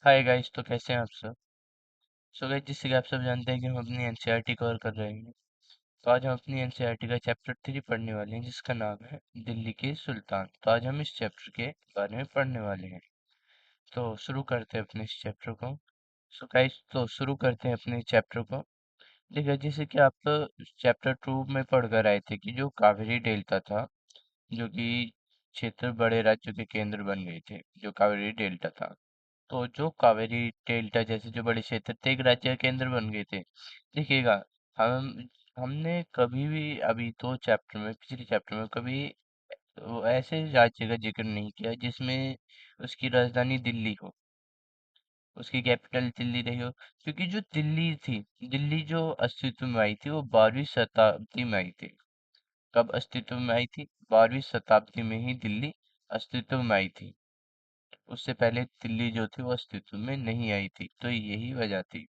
Hi guys, तो कैसे हैं आप सब। सो गाइस, जैसे कि आप सब जानते हैं कि हम अपनी एनसीईआरटी कवर कर रहे हैं। तो आज हम अपनी एनसीईआरटी का चैप्टर 3 पढ़ने वाले हैं, जिसका नाम है दिल्ली के सुल्तान। तो आज हम इस चैप्टर के बारे में पढ़ने वाले हैं। तो शुरू करते हैं अपने इस चैप्टर को। सो गाइस, तो शुरू करते हैं अपने चैप्टर को। देखिए, जैसे कि आप चैप्टर 2 में पढ़कर आए थे कि जो कावेरी डेल्टा था, जो कि क्षेत्र बड़े राज्यों के केंद्र बन गए थे, जो कावेरी डेल्टा था। तो जो कावेरी डेल्टा जैसे जो बड़े क्षेत्र थे, एक राज्य के केंद्र बन गए थे। देखिएगा, हम हमने कभी भी अभी तो चैप्टर में, पिछले चैप्टर में कभी वो ऐसे राज्य का जिक्र नहीं किया जिसमें उसकी राजधानी दिल्ली हो, उसकी कैपिटल दिल्ली रही हो। क्योंकि जो दिल्ली थी, दिल्ली जो अस्तित्व में आई थी वो 12वीं शताब्दी में आई थी। कब अस्तित्व में आई थी? 12वीं शताब्दी में ही दिल्ली अस्तित्व में आई थी। उससे पहले दिल्ली जो थी वो अस्तित्व में नहीं आई थी, तो यही वजह थी।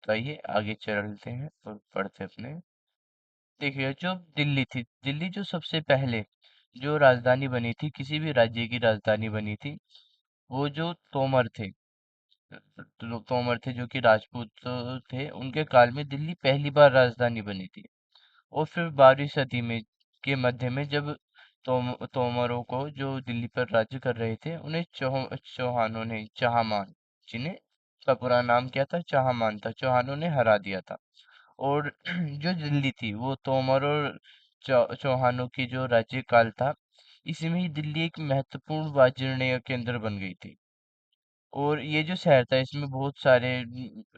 तो आइए आगे चलते हैं और पढ़ते अपने। देखिए, जो दिल्ली थी, दिल्ली जो सबसे पहले जो राजधानी बनी थी, किसी भी राज्य की राजधानी बनी थी, वो जो तोमर थे, तोमर थे जो कि राजपूत थे, उनके काल में दिल्ली पहली बार राजधानी बनी थी। और फिर 12वीं सदी में के मध्य में जब तोमरों को जो दिल्ली पर राज्य कर रहे थे, उन्हें चौहानों ने, चाहमान, जिन्हें का पूरा नाम क्या था, चाहमान था, चौहानों ने हरा दिया था। और जो दिल्ली थी वो तोमर और चौहानों की जो राज्यकाल था, इसी में ही दिल्ली एक महत्वपूर्ण वाणिज्य केंद्र बन गई थी। और ये जो शहर था, इसमें बहुत सारे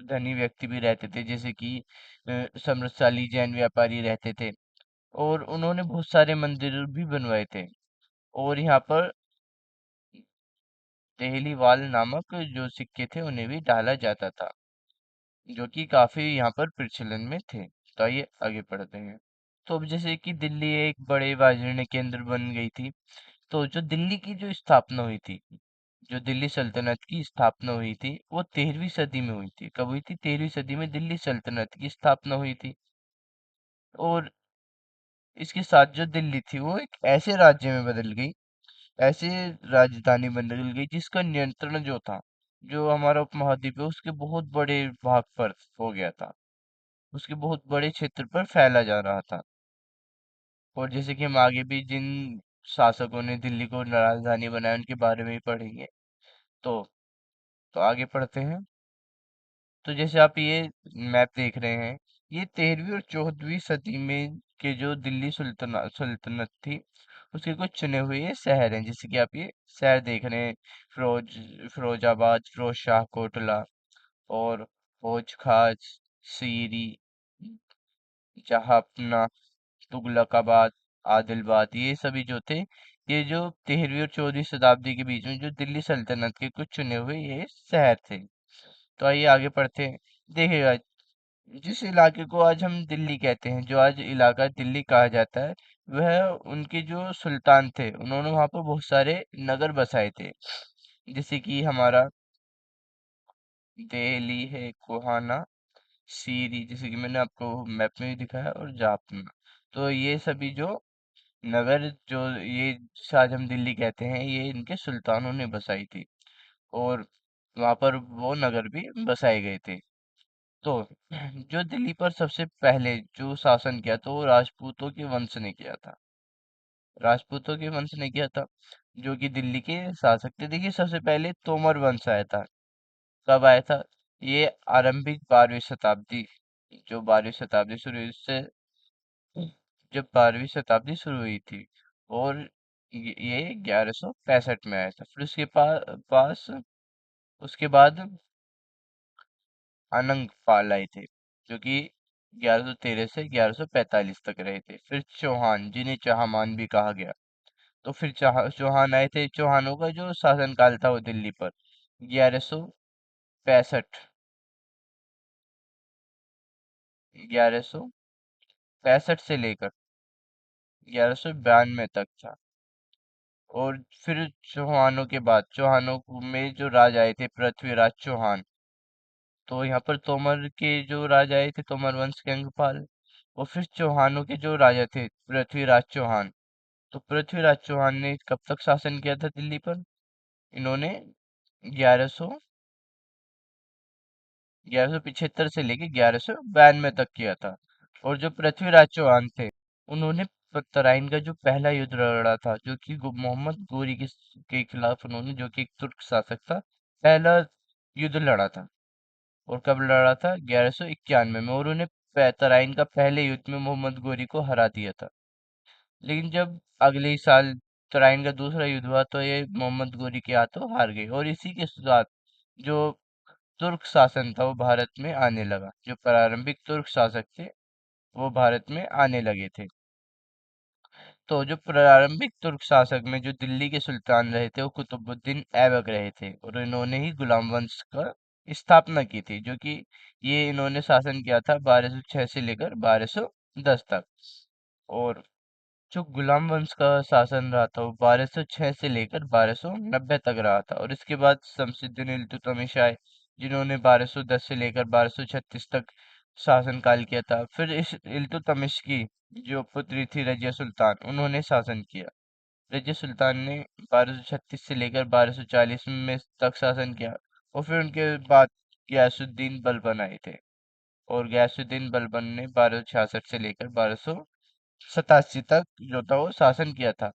धनी व्यक्ति भी रहते थे, जैसे कि समृद्धशाली जैन व्यापारी रहते थे। और उन्होंने बहुत सारे मंदिर भी बनवाए थे। और यहाँ पर देहली वाल नामक जो सिक्के थे, उन्हें भी डाला जाता था, जो कि काफी यहाँ पर प्रचलन में थे। तो आइए आगे पढ़ते हैं। तो अब जैसे कि दिल्ली एक बड़े वाणिज्य केंद्र बन गई थी, तो जो दिल्ली की जो स्थापना हुई थी, जो दिल्ली सल्तनत की स्थापना हुई थी, वो 13वीं सदी में हुई थी। कब हुई थी? 13वीं सदी में दिल्ली सल्तनत की स्थापना हुई थी। और इसके साथ जो दिल्ली थी वो एक ऐसे राज्य में बदल गई, ऐसे राजधानी बदल गई जिसका नियंत्रण जो था, जो हमारा उपमहाद्वीप है, उसके बहुत बड़े भाग पर हो गया था, उसके बहुत बड़े क्षेत्र पर फैला जा रहा था। और जैसे कि हम आगे भी जिन शासकों ने दिल्ली को राजधानी बनाया उनके बारे में ही पढ़ेंगे। तो तो आगे पढ़ते हैं। तो जैसे आप ये मैप देख रहे हैं, ये 13वीं और 14वीं सदी में के जो दिल्ली सुल्तनत सल्तनत थी, उसके कुछ चुने हुए ये शहर हैं। जैसे कि आप ये शहर देख रहे हैं, फिरोजाबाद, फिरोज शाह कोटला, और हौज खास, सीरी, जहापना, तुगलकाबाद, आदिलाबाद, ये सभी जो थे, ये जो 13वीं और 14वीं शताब्दी के बीच में जो दिल्ली सल्तनत के कुछ चुने हुए ये शहर थे। तो आइए आगे पढ़ते हैं। देखिएगा, जिस इलाके को आज हम दिल्ली कहते हैं, जो आज इलाका दिल्ली कहा जाता है, वह उनके जो सुल्तान थे, उन्होंने वहां पर बहुत सारे नगर बसाए थे। जैसे कि हमारा दिल्ली है, कोहाना, सीरी, जैसे कि मैंने आपको मैप में भी दिखाया, और जापना। तो ये सभी जो नगर, जो ये जिसे आज हम दिल्ली कहते हैं, ये इनके सुल्तानों ने बसाई थी। और वहां पर वो नगर भी बसाए गए थे। तो जो दिल्ली पर सबसे पहले जो शासन किया था, वो राजपूतों के वंश ने किया था। राजपूतों के वंश ने किया था, जो कि दिल्ली के शासक थे। देखिए, सबसे पहले तोमर वंश आया था। कब आया था? ये आरंभिक 12वीं शताब्दी, जो 12वीं शताब्दी शुरू हुई उससे, जब 12वीं शताब्दी शुरू हुई थी। और ये 1165 में आया था। फिर उसके पास उसके बाद अनंग पाल आए थे, जो कि 1113 से 1145 तक रहे थे। फिर चौहान, जिन्हें चाहमान भी कहा गया। तो फिर चौहान आए थे। चौहानों का जो शासनकाल था वो दिल्ली पर 1165, 1165 से लेकर 1192 तक था। और फिर चौहानों के बाद, में जो राज आए थे, पृथ्वीराज चौहान। तो यहाँ पर तोमर के जो राजा आए थे, तोमर वंश के अंगपाल। और फिर चौहानों के जो राजा थे, पृथ्वीराज चौहान। तो पृथ्वीराज चौहान ने कब तक शासन किया था दिल्ली पर? इन्होंने 1175 से लेके 1192 तक किया था। और जो पृथ्वीराज चौहान थे, उन्होंने तराइन का जो पहला युद्ध लड़ा था, जो कि मोहम्मद गोरी के खिलाफ, उन्होंने, जो कि एक तुर्क शासक था, पहला युद्ध लड़ा था। और कब लड़ा था? 1191 में। और उन्हें तराइन का पहले युद्ध में मोहम्मद गोरी को हरा दिया था। लेकिन जब अगले ही साल तराइन का दूसरा युद्ध हुआ, तो ये मोहम्मद गोरी के हाथों हार गए। और इसी के साथ जो तुर्क शासन था वो भारत में आने लगा। जो प्रारंभिक तुर्क शासक थे वो भारत में आने लगे थे। तो जो प्रारंभिक तुर्क शासक में जो दिल्ली के सुल्तान रहे थे वो कुतुबुद्दीन ऐबक रहे थे। और इन्होंने ही गुलाम वंश का स्थापना की थी, जो कि ये इन्होंने शासन किया था 1206 से लेकर 1210 तक। और जो गुलाम वंश का शासन रहा था वो 1206 से लेकर 1290 तक रहा था। और इसके बाद शमसुद्दीन इल्तुतमिश आए, जिन्होंने 1210 से लेकर 1236 तक शासन काल किया था। फिर इस इल्तुतमिश की जो पुत्री थी रजिया सुल्तान, उन्होंने शासन किया। रजिया सुल्तान ने 1236 से लेकर 1240 में तक शासन किया। और फिर उनके बाद गयासुद्दीन बलबन आए थे। और गयासुद्दीन बलबन ने 1266 से लेकर 1287 तक जो था वो शासन किया था।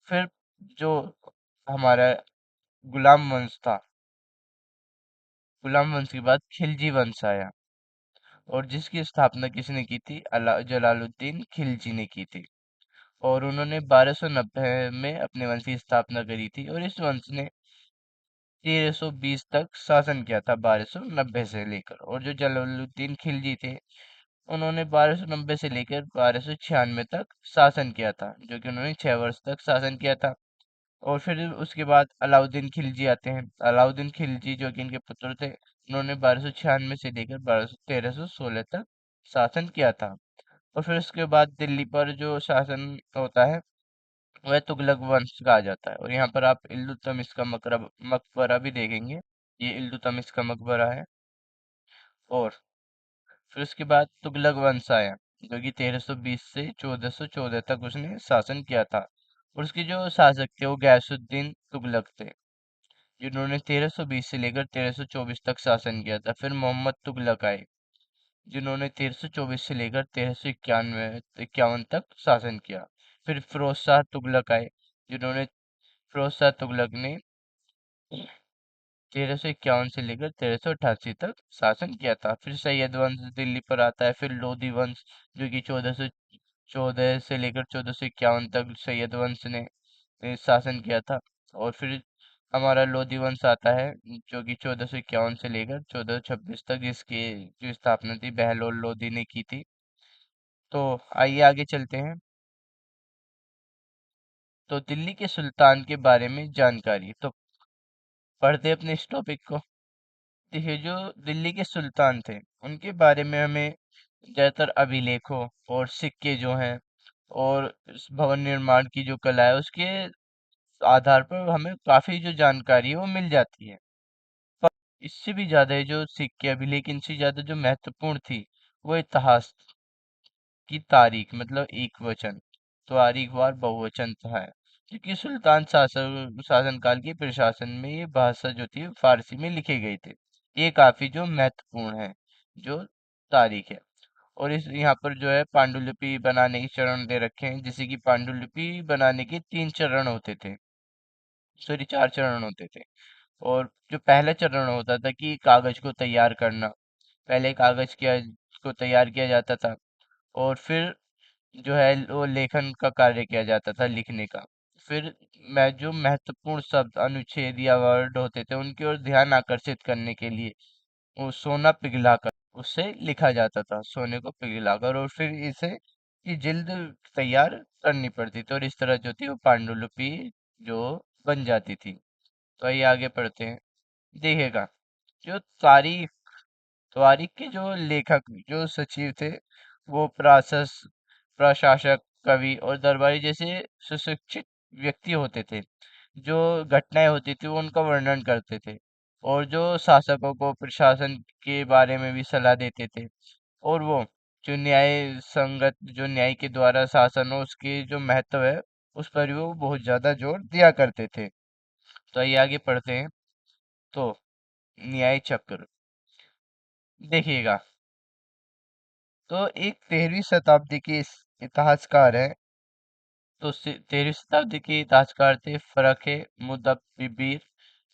फिर जो हमारा गुलाम वंश था, गुलाम वंश के बाद खिलजी वंश आया। और जिसकी स्थापना किसने की थी? जलालुद्दीन खिलजी ने की थी। और उन्होंने 1290 में अपने वंश की स्थापना करी थी। और इस वंश ने 1320 तक शासन किया था, 1290 से लेकर। और जो जलालुद्दीन खिलजी थे, उन्होंने 1290 से लेकर 1296 तक शासन किया था, जो कि उन्होंने 6 वर्ष तक शासन किया था। और फिर उसके बाद अलाउद्दीन खिलजी आते हैं। अलाउद्दीन खिलजी जो कि इनके पुत्र थे, उन्होंने 1296 से लेकर 1316 तक शासन किया था। और फिर उसके बाद दिल्ली पर जो शासन होता है वह तुगलक वंश का आ जाता है। और यहाँ पर आप इल्तुतमिश का मकबरा भी देखेंगे। ये इल्तुतमिश का मकबरा है। और फिर उसके बाद तुगलक वंश आया, जो कि 1320 से 1414 तक उसने शासन किया था। और उसके जो शासक थे वो गयासुद्दीन तुगलक थे, जिन्होंने 1320 से लेकर 1324 तक शासन किया था। फिर मोहम्मद तुगलक आए, जिन्होंने 1324 से लेकर 1391 तक शासन किया। फिर फिरोज शाह तुगलक आए, जिन्होंने फिरोज शाह तुगलक ने 1351 से लेकर 1388 तक शासन किया था। फिर सैयद वंश दिल्ली पर आता है। फिर लोधी वंश, जो कि 1414 से लेकर 1451 तक सैयद वंश ने शासन किया था। और फिर हमारा लोधी वंश आता है, जो कि 1451 से लेकर 1426 तक, जिसकी जो स्थापना थी बहलोल लोधी ने की थी। तो आइए आगे चलते हैं। तो दिल्ली के सुल्तान के बारे में जानकारी, तो पढ़ते हैं अपने इस टॉपिक को। देखिए, जो दिल्ली के सुल्तान थे, उनके बारे में हमें ज्यादातर अभिलेखों और सिक्के जो हैं, और इस भवन निर्माण की जो कला है, उसके आधार पर हमें काफी जो जानकारी है वो मिल जाती है। पर इससे भी ज्यादा है जो सिक्के अभिलेख, इनसे ज्यादा जो महत्वपूर्ण थी वो इतिहास की तारीख, मतलब एक वचन, तारीखवार बहुवचन था है। क्योंकि सुल्तान शासनकाल के प्रशासन में ये भाषा जो थी फारसी में लिखे गए थे। ये काफी जो महत्वपूर्ण है जो तारीख है। और इस यहाँ पर जो है पांडुलिपि बनाने के चरण दे रखे हैं, जैसे कि पांडुलिपि बनाने के 3 चरण होते थे, सॉरी 4 चरण होते थे। और जो पहला चरण होता था कि कागज को तैयार करना, पहले कागज को तैयार किया जाता था। और फिर जो है वो लेखन का कार्य किया जाता था, लिखने का। फिर मैं जो महत्वपूर्ण शब्द, अनुच्छेद या वर्ड होते थे, उनकी ओर ध्यान आकर्षित करने के लिए वो सोना पिघलाकर उससे लिखा जाता था, सोने को पिघलाकर। और फिर इसे की जिल्द तैयार करनी पड़ती थी, और इस तरह जो थी वो पांडुलिपि जो बन जाती थी। तो आइए आगे पढ़ते हैं। देखिएगा, जो तारीख तारीख के जो लेखक, जो सचिव थे, वो प्रशासक, कवि और दरबारी जैसे सुशिक्षित व्यक्ति होते थे। जो घटनाएं होती थी वो उनका वर्णन करते थे। और जो शासकों को प्रशासन के बारे में भी सलाह देते थे। और वो जो न्याय के द्वारा शासन हो, उसके जो महत्व है उस पर भी वो बहुत ज्यादा जोर दिया करते थे। तो आइए आगे पढ़ते हैं। तो न्याय चक्र, देखिएगा, तो एक 13वीं शताब्दी के इतिहासकार है। तो 13वीं शताब्दी के इतिहासकार थे फरखे मुदब्बिर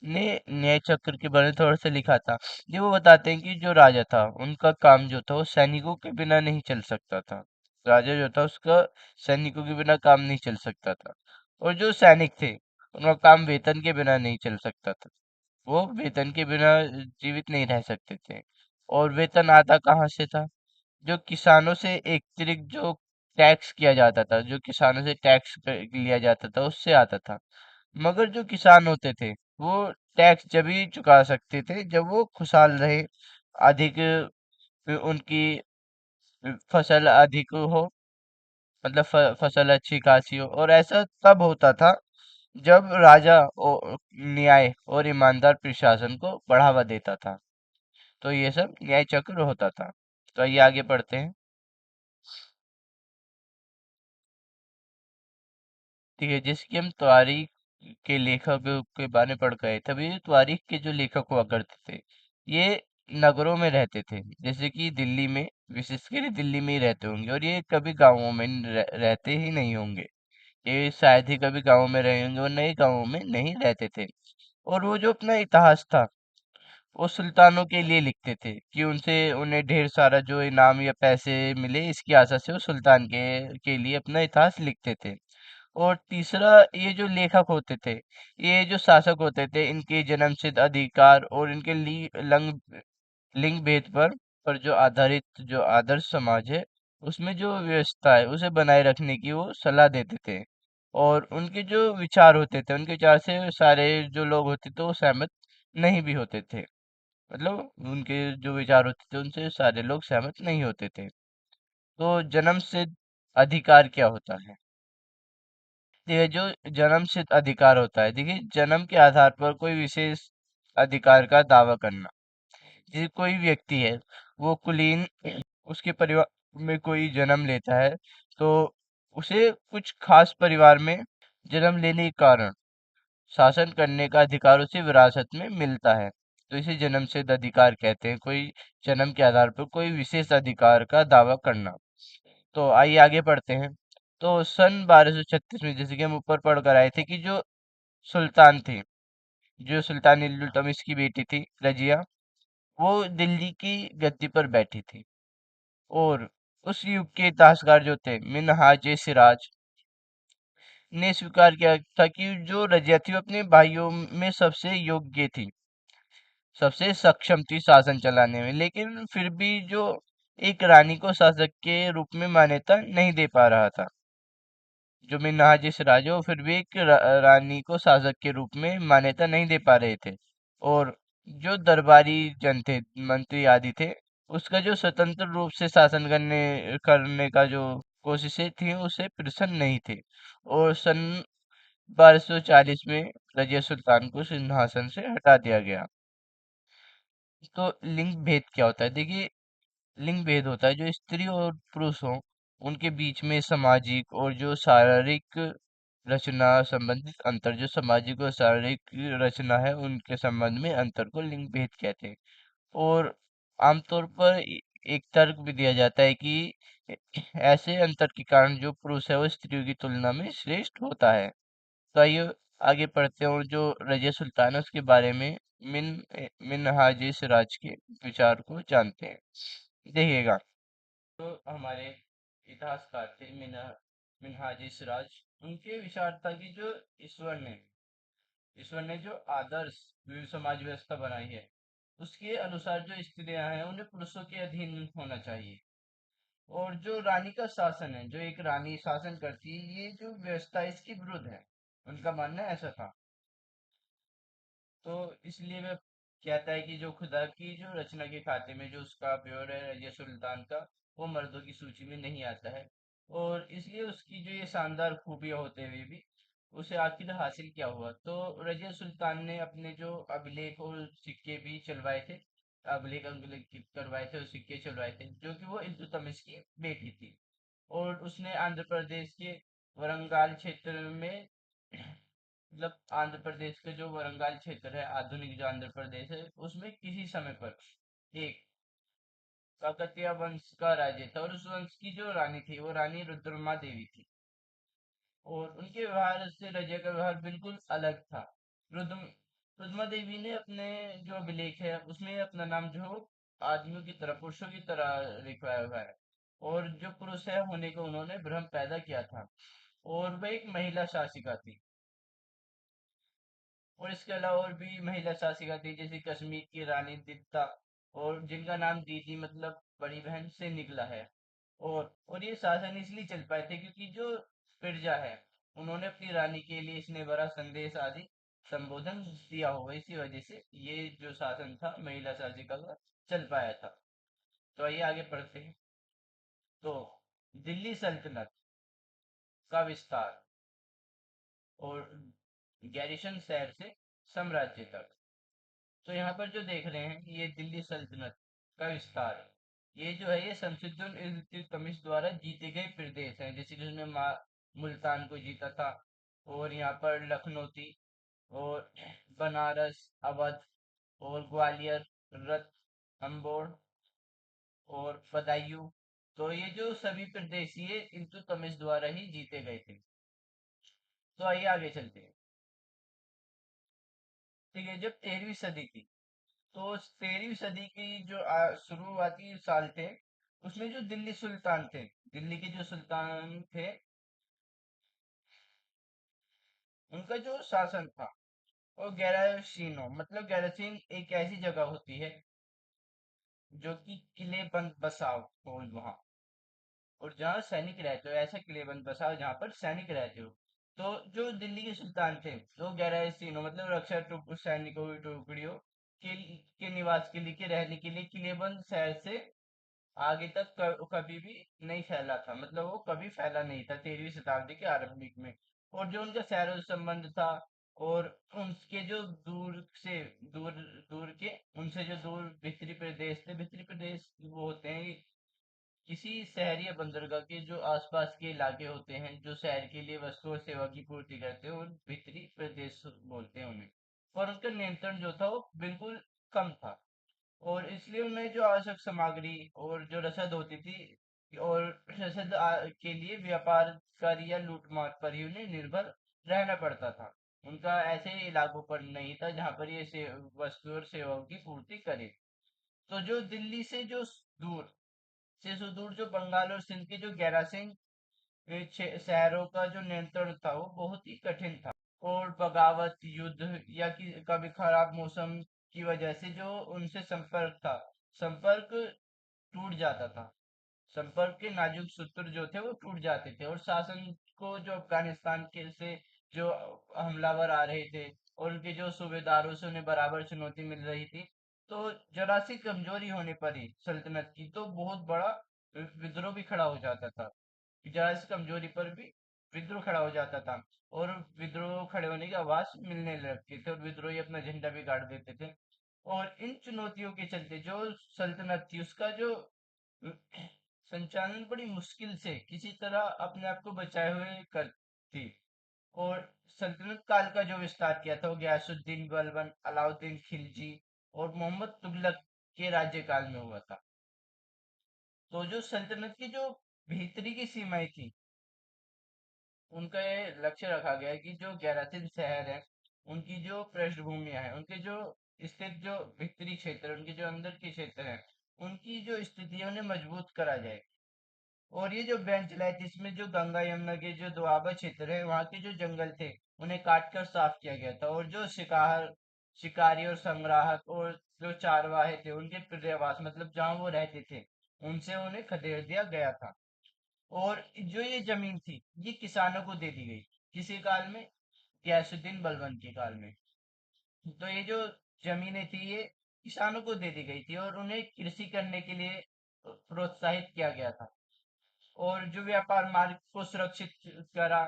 ने न्याय चक्र के बारे में थोड़ा सा लिखा था। ये वो बताते हैं कि जो राजा था उनका काम जो था वो सैनिकों के बिना नहीं चल सकता था। राजा जो था उसका सैनिकों के बिना काम नहीं चल सकता था। और जो सैनिक थे उनका काम वेतन के बिना नहीं चल सकता था। वो वेतन के बिना जीवित नहीं रह सकते थे। और वेतन आता कहाँ से था? जो किसानों से अतिरिक्त जो टैक्स किया जाता था, जो किसानों से टैक्स लिया जाता था, उससे आता था। मगर जो किसान होते थे वो टैक्स जब ही चुका सकते थे जब वो खुशहाल रहे, अधिक उनकी फसल अधिक हो, मतलब फसल अच्छी खासी हो। और ऐसा तब होता था जब राजा न्याय और ईमानदार प्रशासन को बढ़ावा देता था। तो ये सब न्याय चक्र होता था। तो आइए आगे पढ़ते हैं। ठीक है, जैसे कि हम तारीख के लेखक के बारे में पढ़ गए थे। अभी तारीख के जो लेखक हुआ करते थे ये नगरों में रहते थे, जैसे कि दिल्ली में, विशेषकर दिल्ली में ही रहते होंगे। और ये कभी गांवों में रहते ही नहीं होंगे। ये शायद ही कभी गांवों में रहे होंगे और नए गांवों में नहीं रहते थे। और वो जो अपना इतिहास था वो सुल्तानों के लिए लिखते थे कि उनसे उन्हें ढेर सारा जो इनाम या पैसे मिले, इसकी आशा से वो सुल्तान के लिए अपना इतिहास लिखते थे। और तीसरा, ये जो लेखक होते थे, ये जो शासक होते थे, इनके जन्मसिद्ध अधिकार और इनके लिंग भेद पर जो आधारित जो आदर्श समाज है उसमें जो व्यवस्था है उसे बनाए रखने की वो सलाह देते थे। और उनके जो विचार होते थे, उनके विचार से सारे जो लोग होते थे वो सहमत नहीं भी होते थे। मतलब उनके जो विचार होते थे उनसे सारे लोग सहमत नहीं होते थे। तो जन्म सिद्ध अधिकार क्या होता है? ये जो जन्म सिद्ध अधिकार होता है, देखिए जन्म के आधार पर कोई विशेष अधिकार का दावा करना। जैसे कोई व्यक्ति है, वो कुलीन, उसके परिवार में कोई जन्म लेता है, तो उसे कुछ खास परिवार में जन्म लेने के कारण शासन करने का अधिकार उसे विरासत में मिलता है। तो इसे जन्म सिद्ध अधिकार कहते हैं, कोई जन्म के आधार पर कोई विशेष अधिकार का दावा करना। तो आइए आगे पढ़ते हैं। तो सन 1236 में, जैसे कि हम ऊपर पढ़ कर आए थे, कि जो सुल्तान थे, जो सुल्तान इल्तुतमिश की बेटी थी रजिया, वो दिल्ली की गद्दी पर बैठी थी। और उस युग के इतिहासकार जो थे मिनहाज सिराज ने स्वीकार किया था कि जो रजिया थी वो अपने भाइयों में सबसे योग्य थी, सबसे सक्षम थी शासन चलाने में। लेकिन फिर भी जो एक रानी को शासक के रूप में मान्यता नहीं दे पा रहा था। जो मिन्हाज सिराज है वो फिर भी एक रानी को शासक के रूप में मान्यता नहीं दे पा रहे थे। और जो दरबारी जन थे, मंत्री आदि थे, उसका जो स्वतंत्र रूप से शासन करने करने का जो कोशिशें थी उसे प्रसन्न नहीं थे। और सन 1240 में रजिया सुल्तान को सिंहासन से हटा दिया गया। तो लिंग भेद क्या होता है? देखिए, लिंग भेद होता है जो स्त्री और पुरुष हो उनके बीच में सामाजिक और जो शारीरिक रचना संबंधित अंतर, जो सामाजिक और शारीरिक रचना है उनके संबंध में अंतर को लिंग भेद कहते हैं। और आमतौर पर एक तर्क भी दिया जाता है कि ऐसे अंतर के कारण जो पुरुष है वो स्त्रियों की तुलना में श्रेष्ठ होता है। तो आइए आगे पढ़ते हैं और जो रजिया सुल्तान है उसके बारे में मिनहाज सिराज के विचार को जानते हैं। देखिएगा, तो हमारे इतिहासकार थे मिनहाज सिराज, उनके विचार था कि जो ईश्वर ने जो आदर्श समाज व्यवस्था बनाई है उसके अनुसार जो स्त्रियां हैं उन्हें पुरुषों के अधीन होना चाहिए। और जो रानी का शासन है, जो एक रानी शासन करती है, ये जो व्यवस्था है इसके विरुद्ध है। उनका मानना ऐसा था। तो इसलिए वह कहता है कि जो खुदा की जो रचना के खाते में जो उसका प्योर है रजिया सुल्तान का, वो मर्दों की सूची में नहीं आता है। और इसलिए उसकी जो ये शानदार खूबियां होते हुए भी उसे आखिर हासिल क्या हुआ? तो रजिया सुल्तान ने अपने जो अभिलेख और सिक्के भी चलवाए थे, अभिलेख अंगलेख करवाए थे और सिक्के चलवाए थे, जो कि वो इल्तुतमिश की बेटी थी। और उसने आंध्र प्रदेश के वरंगाल क्षेत्र में, मतलब आंध्र प्रदेश के जो वरंगाल क्षेत्र है, आधुनिक जो आंध्र प्रदेश है, उसमें किसी समय पर एक काकतीय वंश का राज्य था और उस वंश की जो रानी थी वो रानी रुद्रमा देवी थी। और उनके व्यवहार से रजिया का व्यवहार बिल्कुल अलग था। रुद्र रुद्रमा देवी ने अपने जो अभिलेख है उसमें अपना नाम जो आदमियों की तरह पुरुषों की तरह लिखवाया हुआ है। और जो पुरुष है होने को उन्होंने भ्रम पैदा किया था। और वह एक महिला शासिका थी। और इसके अलावा और भी महिला शासिका थी जैसे कश्मीर की रानी दित्ता। और जिनका नाम दीदी मतलब बड़ी बहन से निकला है। और ये शासन इसलिए चल पाए थे क्योंकि जो प्रजा है उन्होंने अपनी रानी के लिए स्नेह भरा संदेश आदि संबोधन दिया होगा, इसी वजह से ये जो शासन था महिला शासिका का चल पाया था। तो आइए आगे पढ़ते हैं। तो दिल्ली सल्तनत का विस्तार और गैरिसन शहर से साम्राज्य तक। तो यहाँ पर जो देख रहे हैं ये दिल्ली सल्तनत का विस्तार है। ये जो है ये शमसुद्दीन इल्तुतमिश द्वारा जीते गए प्रदेश हैं, जैसे कि उसने मुल्तान को जीता था। और यहाँ पर लखनऊ थी। और बनारस, अवध और ग्वालियर, रत, अम्बोर और बदायूं। तो ये जो सभी प्रदेश ये इल्तुतमिश द्वारा ही जीते गए थे। तो आइए आगे चलते हैं। ठीक है, जब 13वीं सदी थी तो 13वीं सदी की जो शुरुआती साल थे उसमें जो दिल्ली सुल्तान थे, दिल्ली के जो सुल्तान थे उनका जो शासन था वो गैरासीनो मतलब गैरासीन एक ऐसी जगह होती है जो कि किले बंद बसाव हो वहां। और जहाँ सैनिक रहते हो ऐसा किले बंद बसाओ जहाँ पर सैनिक रहते हो। तो जो दिल्ली के सुल्तान थे वो गैरासीनो मतलब रक्षा सैनिकों की टुकड़ियों के निवास के लिए के रहने के लिए किलेबंद शहर से आगे तक कभी भी नहीं फैला था, मतलब वो कभी फैला नहीं था 13वीं शताब्दी के आरंभिक में। और जो उनका शहरों से संबंध था और उनके जो दूर से दूर दूर के उनसे जो दूर भीतरी प्रदेश थे, भीतरी प्रदेश वो होते हैं किसी शहर या बंदरगाह के जो आसपास के इलाके होते हैं जो शहर के लिए वस्तु और सेवा की पूर्ति करते हैं और भीतरी प्रदेश बोलते हैं उन्हें। और उनका नियंत्रण जो था वो बिल्कुल कम था। और इसलिए उन्हें जो आवश्यक सामग्री और जो रसद होती थी और रसद के लिए व्यापार कर या लूटमार पर ही उन्हें निर्भर रहना पड़ता था। उनका ऐसे इलाकों पर नहीं था जहां पर ये वस्तु और सेवाओं की पूर्ति करे। तो जो दिल्ली दूर से सुदूर जो बंगाल और सिंध के जो गैरासिन शहरों का जो नियंत्रण था वो बहुत ही कठिन था। और बगावत, युद्ध या कभी खराब मौसम की वजह से जो उनसे संपर्क था, संपर्क टूट जाता था। संपर्क के नाजुक सूत्र जो थे वो टूट जाते थे और शासन को जो अफगानिस्तान के से जो हमलावर आ रहे थे और उनके जो सूबेदारों से उन्हें बराबर चुनौती मिल रही थी। तो जरा सी कमजोरी होने पर ही सल्तनत की तो बहुत बड़ा विद्रोह भी खड़ा हो जाता था। जरा सी कमजोरी पर भी विद्रोह खड़ा हो जाता था। और विद्रोह खड़े होने की आवाज मिलने लगती थी और विद्रोही अपना झंडा भी गाड़ देते थे। और इन चुनौतियों के चलते जो सल्तनत थी उसका जो संचालन बड़ी मुश्किल से किसी तरह अपने आप को बचाए हुए करती। और सल्तनत काल का जो विस्तार किया था वो गयासुद्दीन बलबन, अलाउद्दीन खिलजी और मोहम्मद तुगलक के राज्यकाल में हुआ था। तो जो सल्तनत की जो भीतरी की सीमाएं थी उनका ये लक्ष्य रखा गया है कि जो गैरासिन शहर है उनकी जो पृष्ठभूमियां हैं उनके जो स्थित जो भीतरी क्षेत्र उनके जो अंदर के क्षेत्र हैं उनकी जो स्थिति है उन्हें मजबूत करा जाए। और ये जो बेंचलाइट जिसमें जो गंगा यमुना के जो दोआबा क्षेत्र है वहाँ के जो जंगल थे उन्हें काट कर साफ किया गया था। और जो शिकारी और संग्राहक और जो चारवाहे थे उनके पर्यावास मतलब जहाँ वो रहते थे उनसे उन्हें खदेड़ दिया गया था। और जो ये जमीन थी ये किसानों को दे दी गई। किसी काल में? गयासुद्दीन बलबन के काल में। तो ये जो जमीनें थी ये किसानों को दे दी गई थी और उन्हें कृषि करने के लिए प्रोत्साहित किया गया था। और जो व्यापार मार्ग को सुरक्षित करा,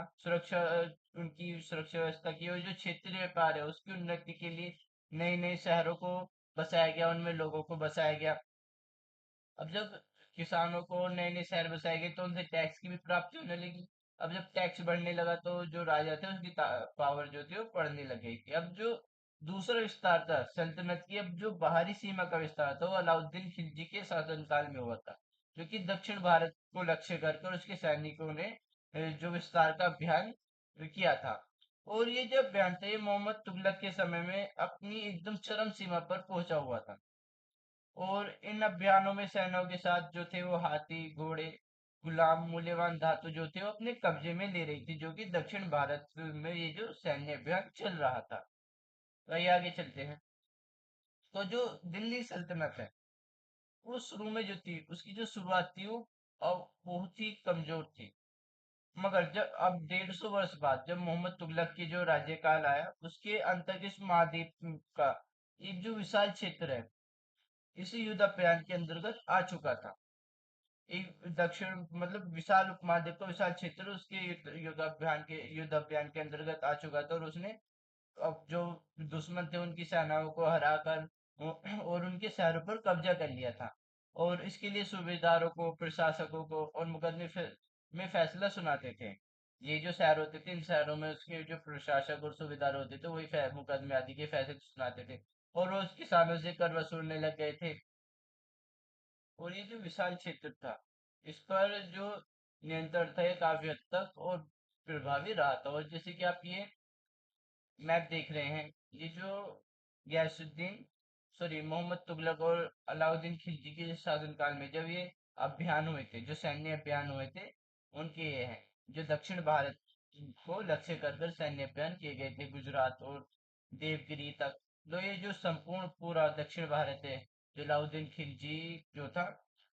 उनकी सुरक्षा व्यवस्था की और जो क्षेत्रीय व्यापार है उसकी उन्नति के लिए नए नए शहरों को बसाया गया, उनमें लोगों को बसाया गया। अब जब किसानों को नए नए शहर बसाए गए तो उनसे टैक्स की भी प्राप्ति होने लगी। अब जब टैक्स बढ़ने लगा तो जो राजा थे उसकी पावर जो थी वो बढ़ने लग गई थी। अब जो दूसरा विस्तार था सल्तनत की, अब जो बाहरी सीमा का विस्तार था वो अलाउद्दीन खिलजी के शासनकाल में हुआ था, जो कि दक्षिण भारत को लक्ष्य करके और उसके सैनिकों ने जो विस्तार का अभियान किया था। और ये जो अभियान था ये मोहम्मद तुगलक के समय में अपनी एकदम चरम सीमा पर पहुंचा हुआ था। और इन अभियानों में सेनाओं के साथ जो थे वो हाथी, घोड़े, गुलाम, मूल्यवान धातु जो थे वो अपने कब्जे में ले रही थी, जो कि दक्षिण भारत में ये जो सैन्य अभियान चल रहा था। तो आइए आगे चलते हैं। तो जो दिल्ली सल्तनत है वो शुरू में जो थी उसकी जो शुरुआत थी वो अब बहुत ही कमजोर थी। मगर जब अब 150 वर्ष बाद जब मोहम्मद तुगलक की जो राज्यकाल आया उसके अंत तक इस महाद्वीप का एक जो विशाल क्षेत्र है इस युद्ध अभियान के अंतर्गत आ चुका था। एक दक्षिण मतलब विशाल उपमहाद्वीप का विशाल क्षेत्र उसके युद्ध अभियान के अंतर्गत आ चुका था। और उसने अब जो दुश्मन थे उनकी सेनाओं को हराकर और उनके शहरों पर कब्जा कर लिया था। और इसके लिए सूबेदारों को, प्रशासकों को और में फैसला सुनाते थे। ये जो शहर होते थे इन शहरों में उसके जो प्रशासक और सूबेदार होते थे वही मुकदमे आदि के फैसले सुनाते थे। और रोज किसानों से कर वसूलने लग गए थे। और ये जो विशाल क्षेत्र था इस पर जो नियंत्रण था ये काफी हद तक और प्रभावी रहा था। और जैसे कि आप ये मैप देख रहे हैं, ये जो गयासुद्दीन सॉरी मोहम्मद तुगलक और अलाउद्दीन खिलजी के शासनकाल में जब ये अभियान हुए थे, जो सैन्य अभियान हुए थे उनके ये हैं, जो दक्षिण भारत को लक्ष्य कर कर सैन्य अभियान किए गए थे गुजरात और देवगिरी तक। तो ये जो संपूर्ण पूरा दक्षिण भारत है जो अलाउद्दीन खिलजी जो था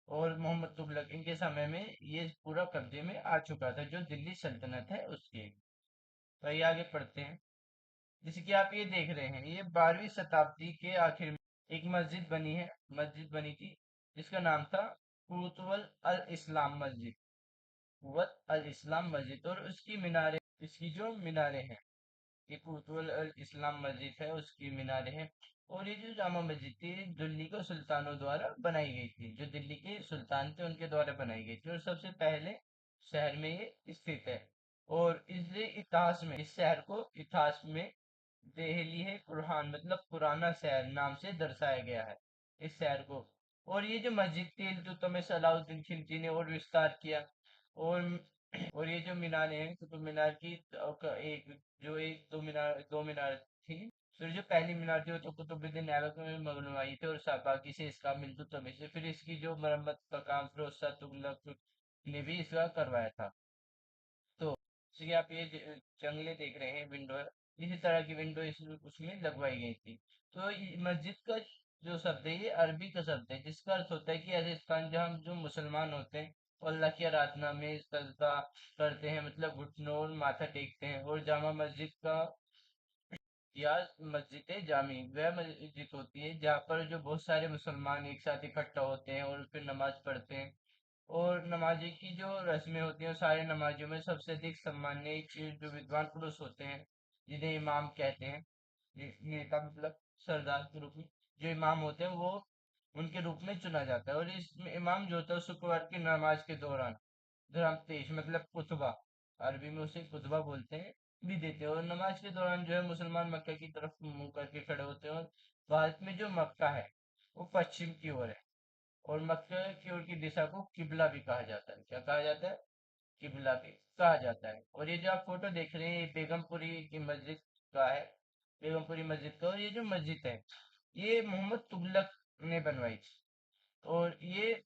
और मोहम्मद तुगलक इनके समय में ये पूरा कब्जे में आ चुका था, जो दिल्ली सल्तनत है उसके। तो ये आगे पढ़ते हैं। जैसे कि आप ये देख रहे हैं ये 12वीं शताब्दी के आखिर में एक मस्जिद बनी थी जिसका नाम था कुतुब अल इस्लाम मस्जिद। कुतुब अल इस्लाम मस्जिद और उसकी मीनारे, इसकी जो मीनारे हैं ये कुतुब अल इस्लाम मस्जिद है उसकी मीनारे हैं। और ये जो जामा मस्जिद थी ये दिल्ली के सुल्तानों द्वारा बनाई गई थी, जो दिल्ली के सुल्तान थे उनके द्वारा बनाई गई थी और सबसे पहले शहर में ये स्थित है। और इसलिए इतिहास में इस शहर को इतिहास में देहली है कुरहान मतलब पुराना शहर नाम से दर्शाया गया है इस शहर को। और ये जो मस्जिद थी इल्तुतमिश अलाउद्दीन खिलजी ने और विस्तार किया। और और ये जो मीनारे हैं कुतुब मीनार की एक जो एक दो मीनार थी। फिर जो पहली मीनार थी वो तो कुतुबुद्दीन ऐबक में बनवाई थी और बाकी से इसका इल्तुतमिश से फिर इसकी जो मरम्मत का काम फिरोज शाह तुगलक ने भी इसका करवाया था। तो जैसे कि आप ये जंगले देख रहे हैं विंडो है, इसी तरह की विंडो इस उसमें लगवाई गई थी। तो ये मस्जिद का जो शब्द है ये अरबी का शब्द है जिसका अर्थ होता है कि ऐसे स्थान जहाँ जो मुसलमान होते हैं वो अल्लाह की आराधना में सजदा करते हैं, मतलब घुटनों और माथा टेकते हैं। और जामा मस्जिद का या मस्जिद जामी वह मस्जिद होती है जहाँ पर जो बहुत सारे मुसलमान एक साथ इकट्ठा होते हैं और फिर नमाज पढ़ते हैं। और नमाजी की जो रस्में होती हैं सारे नमाजियों में सबसे अधिक सम्माननीय जो विद्वान पुरुष होते हैं जिन्हें इमाम कहते हैं, नेता मतलब सरदार के रूप में जो इमाम होते हैं वो उनके रूप में चुना जाता है। और इसमें इमाम जो होता है शुक्रवार की नमाज के दौरान धर्मतेश मतलब कुतबा, अरबी में उसे कुतबा बोलते हैं, भी देते हैं। और नमाज के दौरान जो है मुसलमान मक्का की तरफ मुंह करके खड़े होते हैं। और भारत में जो मक्का है वो पश्चिम की ओर है और मक्का की ओर की दिशा को किबला भी कहा जाता है। क्या कहा जाता है? किबला भी कहा जाता है। और ये जो आप फोटो देख रहे हैं ये बेगमपुरी की मस्जिद का है, बेगमपुरी मस्जिद का। और ये जो मस्जिद है ये मोहम्मद तुगलक ने बनवाई थी। और ये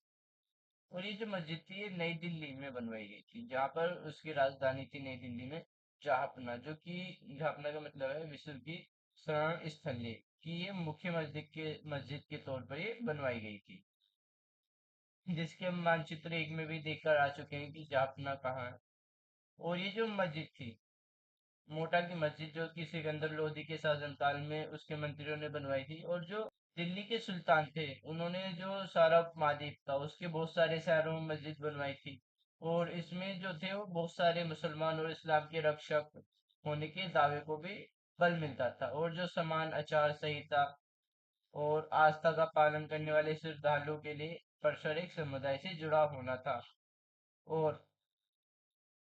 जो मस्जिद थी ये नई दिल्ली में बनवाई गई थी जहाँ पर उसकी राजधानी थी नई दिल्ली में जहापना, जो कि जहापना का मतलब है विश्व की शरण स्थली, कि ये मुख्य मस्जिद के तौर पर ये बनवाई गई थी, जिसके हम मानचित्र एक में भी देखकर आ चुके हैं कि जाफना कहाँ है। और ये जो मस्जिद थी मोटा की मस्जिद जो कि सिकंदर लोदी के शासनकाल में उसके मंत्रियों ने बनवाई थी। और जो दिल्ली के सुल्तान थे उन्होंने जो सारा उपमहाद्वीप था उसके बहुत सारे शहरों में मस्जिद बनवाई थी। और इसमें जो थे वो बहुत सारे मुसलमान और इस्लाम के रक्षक होने के दावे को भी बल मिलता था। और जो समान आचार संहिता और आस्था का पालन करने वाले श्रद्धालुओं के लिए परिसर एक समुदाय से जुड़ा होना था। और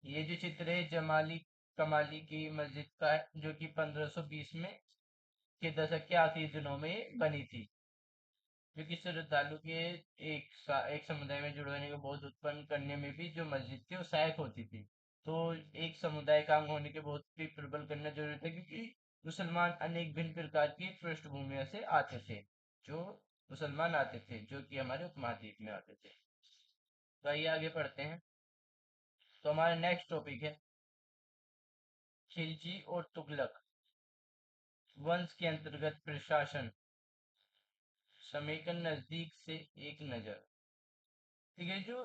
ये जो चित्र है जमाली कमाली की मस्जिद का है जो कि 1520 में के दशक के आखिरी दिनों में ये बनी थी, क्योंकि श्रद्धालु के एक समुदाय में जुड़ने के बोध उत्पन्न करने में भी जो मस्जिद थी वो सहायक होती थी। तो एक समुदाय का अंग होने के बोध भी प्रबल करना जरूरी था, क्योंकि मुसलमान अनेक भिन्न प्रकार की पृष्ठभूमियों से आते थे। जो मुसलमान आते थे, जो कि हमारे उपमहाद्वीप में आते थे। तो आइए आगे पढ़ते हैं। तो हमारा नेक्स्ट टॉपिक है खिलजी और तुगलक वंश के अंतर्गत प्रशासन, समेकन नजदीक से एक नजर। ठीक है, जो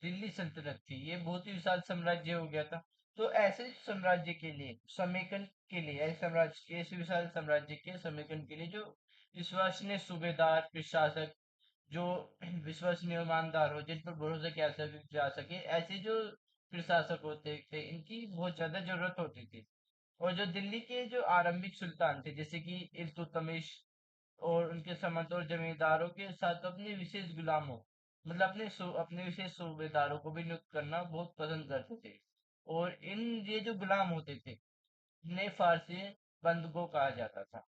दिल्ली सल्तनत थी ये बहुत ही विशाल साम्राज्य हो गया था। तो ऐसे साम्राज्य के लिए समेकन के लिए, ऐसे साम्राज्य के, ऐसे विशाल साम्राज्य के समेकन के लिए जो विश्वसनीय सूबेदार प्रशासक, जो विश्वसनीय ईमानदार हो, जिन पर भरोसा किया जा सके, ऐसे जो प्रशासक होते थे इनकी बहुत ज्यादा जरूरत होती थी। और जो दिल्ली के जो आरंभिक सुल्तान थे, जैसे कि इल्तुतमिश, और उनके सामंत और जमींदारों के साथ अपने विशेष गुलामों, मतलब अपने विशेष सूबेदारों को भी नियुक्त करना बहुत पसंद करते थे। और ये जो गुलाम होते थे, इन्हें फारसी बंधुकों कहा जाता था।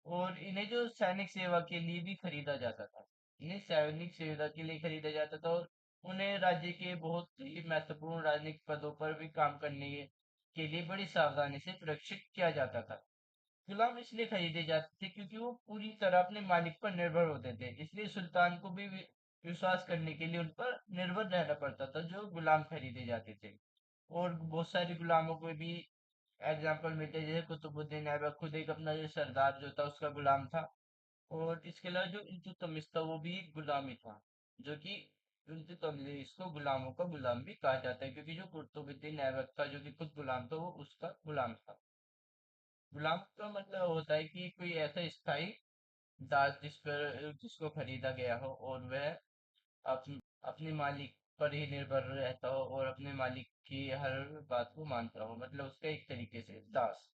और इन्हें जो सैनिक सेवा के लिए भी खरीदा जाता था, इन्हें सैनिक सेवा के लिए खरीदा जाता था। और उन्हें राज्य के बहुत ही महत्वपूर्ण राजनीतिक पदों पर भी काम करने के लिए बड़ी सावधानी से सुरक्षित किया जाता था। गुलाम इसलिए खरीदे जाते थे क्योंकि वो पूरी तरह अपने मालिक पर निर्भर होते थे, इसलिए सुल्तान को भी विश्वास करने के लिए उन पर निर्भर रहना पड़ता था जो गुलाम खरीदे जाते थे। और बहुत सारे गुलामों को भी एग्जाम्पल मिलते हैं, जैसे कुतुबुद्दीन ऐबक खुद एक अपना जो सरदार जो था उसका गुलाम था। और इसके अलावा जो इल्तुतमिश था वो भी एक गुलाम ही था, जो कि इल्तुतमिश को गुलामों का गुलाम भी कहा जाता है, क्योंकि जो कुतुबुद्दीन ऐबक था जो कि खुद गुलाम था वो उसका गुलाम था। गुलाम का मतलब होता है कि कोई ऐसा स्थायी दास जिसको खरीदा गया हो, और वह अपने मालिक पर ही निर्भर रहता हो और अपने मालिक की हर बात को मानता हो, मतलब उसका एक तरीके से दास।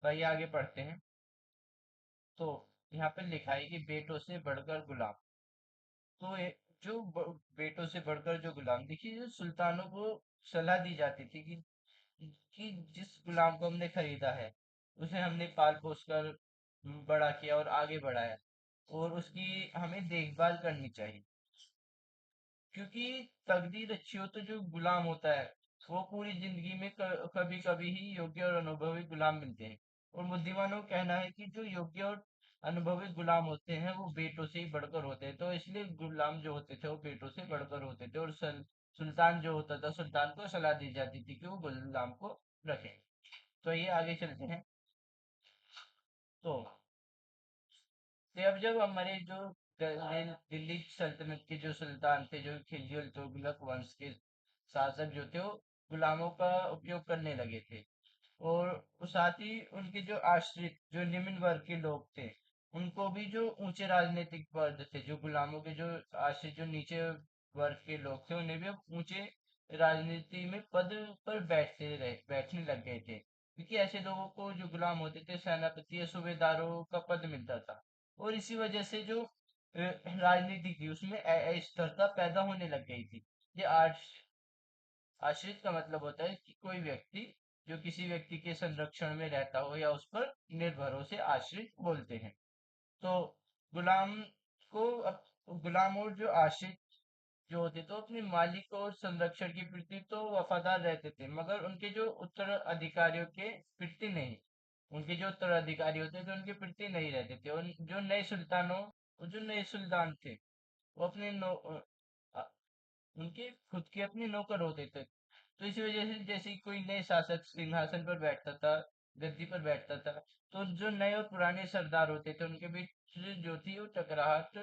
तो आइए आगे पढ़ते हैं। तो यहाँ पे लिखा है कि बेटों से बढ़कर गुलाम। तो बेटों से बढ़कर जो गुलाम, देखिए जो सुल्तानों को सलाह दी जाती थी कि जिस गुलाम को हमने खरीदा है उसे हमने पाल पोस कर बड़ा किया और आगे बढ़ाया, और उसकी हमें देखभाल करनी चाहिए। क्योंकि तकदीर अच्छी हो तो जो गुलाम होता है वो पूरी जिंदगी में कभी कभी ही योग्य और अनुभवी गुलाम मिलते हैं। और बुद्धिमानों का कहना है कि जो योग्य और अनुभवी गुलाम होते हैं वो बेटों से ही बढ़कर होते हैं, तो इसलिए गुलाम जो होते थे वो बेटों से बढ़कर होते थे। और सुल्तान जो होता था, सुल्तान को सलाह दी जाती थी कि वो गुलाम को रखे। तो ये आगे चलते हैं। तो अब जब हमारे जो दिल्ली सल्तनत के जो सुल्तान थे, जो खिलजी और तुगलक वंश के शासक जो थे, वो गुलामों का उपयोग करने लगे थे। और साथ ही उनके जो आश्रित, जो निम्न वर्ग के लोग थे, उनको भी जो ऊंचे राजनीतिक पद थे, जो गुलामों के जो आश्रित, जो नीचे वर्ग के लोग थे, उन्हें भी अब ऊंचे राजनीति में पद पर बैठने लग गए थे, क्योंकि ऐसे लोगों को, जो गुलाम होते थे, सेनापति या सूबेदारों का पद मिलता था। और इसी वजह से जो राजनीति थी उसमें अस्थिरता पैदा होने लग गई थी। ये आश्रित का मतलब होता है कि कोई व्यक्ति जो किसी व्यक्ति के संरक्षण में रहता हो या उस पर निर्भर हो, से आश्रित बोलते हैं। तो गुलाम गुलाम और जो आश्रित जो होते तो अपने मालिक और संरक्षण के प्रति तो वफादार रहते थे, मगर उनके जो उत्तराधिकारियों के प्रति नहीं। उनके जो उत्तराधिकारी होते थे उनके प्रति नहीं रहते थे। और जो नए सुल्तान थे वो उनके खुद के अपने नौकर होते थे। तो इसी वजह से जैसे ही कोई नए शासक सिंहासन पर बैठता था, गद्दी पर बैठता था, तो जो नए और पुराने सरदार होते थे उनके बीच जो थी वो टकराहट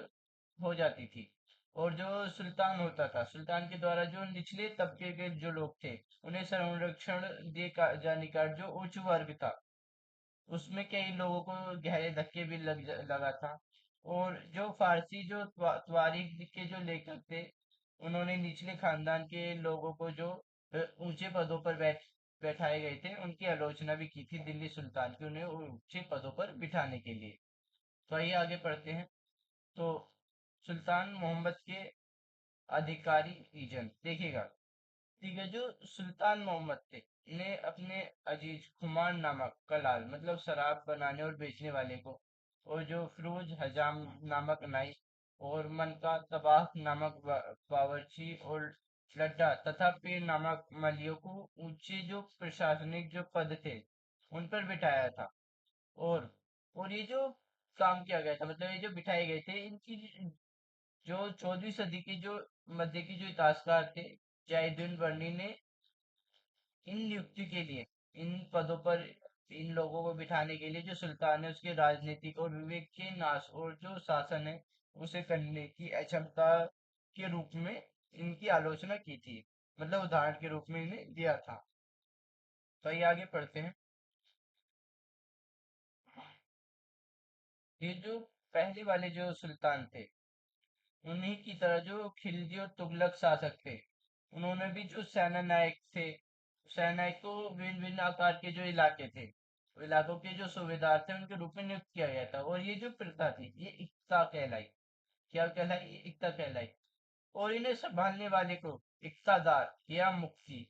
हो जाती थी। और जो सुल्तान होता था, सुल्तान के द्वारा जो निचले तबके के जो लोग थे उन्हें संरक्षण जाने का जो उच्च वर्ग था, उसमें कई लोगों को गहरे धक्के भी लगा था। और जो फारसी जो त्वारीख के जो लेखक थे, उन्होंने निचले खानदान के लोगों को जो ऊंचे पदों पर बैठाए गए थे उनकी आलोचना भी की थी दिल्ली सुल्तान की, उन्हें ऊंचे पदों पर बिठाने के लिए। तो आइए आगे पढ़ते हैं। तो सुल्तान मोहम्मद के अधिकारी रीजन देखिएगा, ठीक है, जो सुल्तान मोहम्मद थे, ने अपने अजीज खुमान नामक कलाल मतलब शराब बनाने और बेचने वाले को, और जो फिरोज हजाम नामक नाई, और मनका तबाह नामक बावर्ची, और लड्डा तथा पीर नामक मलियों को ऊंचे जो प्रशासनिक जो पद थे उन पर बिठाया था। और और ये जो काम किया गया था, मतलब ये जो बिठाए गए थे, इनकी जो 14वीं सदी के जो मध्य की जो इतिहासकार थे, जाहिदुन बर्नी ने इन नियुक्ति के लिए, इन पदों पर इन लोगों को बिठाने के लिए, जो सुल्तान है उसके राजनीतिक और विवेक के नाश और जो शासन है उसे करने की अक्षमता के रूप में इनकी आलोचना की थी, मतलब उदाहरण के रूप में इन्हें दिया था। तो ये आगे पढ़ते हैं। ये जो पहले वाले जो सुल्तान थे, उन्हीं की तरह जो खिलजी और तुगलक शासक थे, उन्होंने भी जो सेना नायक थे, सेना नायक को भिन्न भिन्न आकार के जो इलाके थे, इलाकों के जो सूबेदार थे उनके रूप में नियुक्त किया गया था। और ये जो प्रथा थी ये इक्ता कहलाई। क्या कहलाई? ये इक्ता कहलाई। और इन्हें संभालने वाले को इक्तादार या मुफ्ती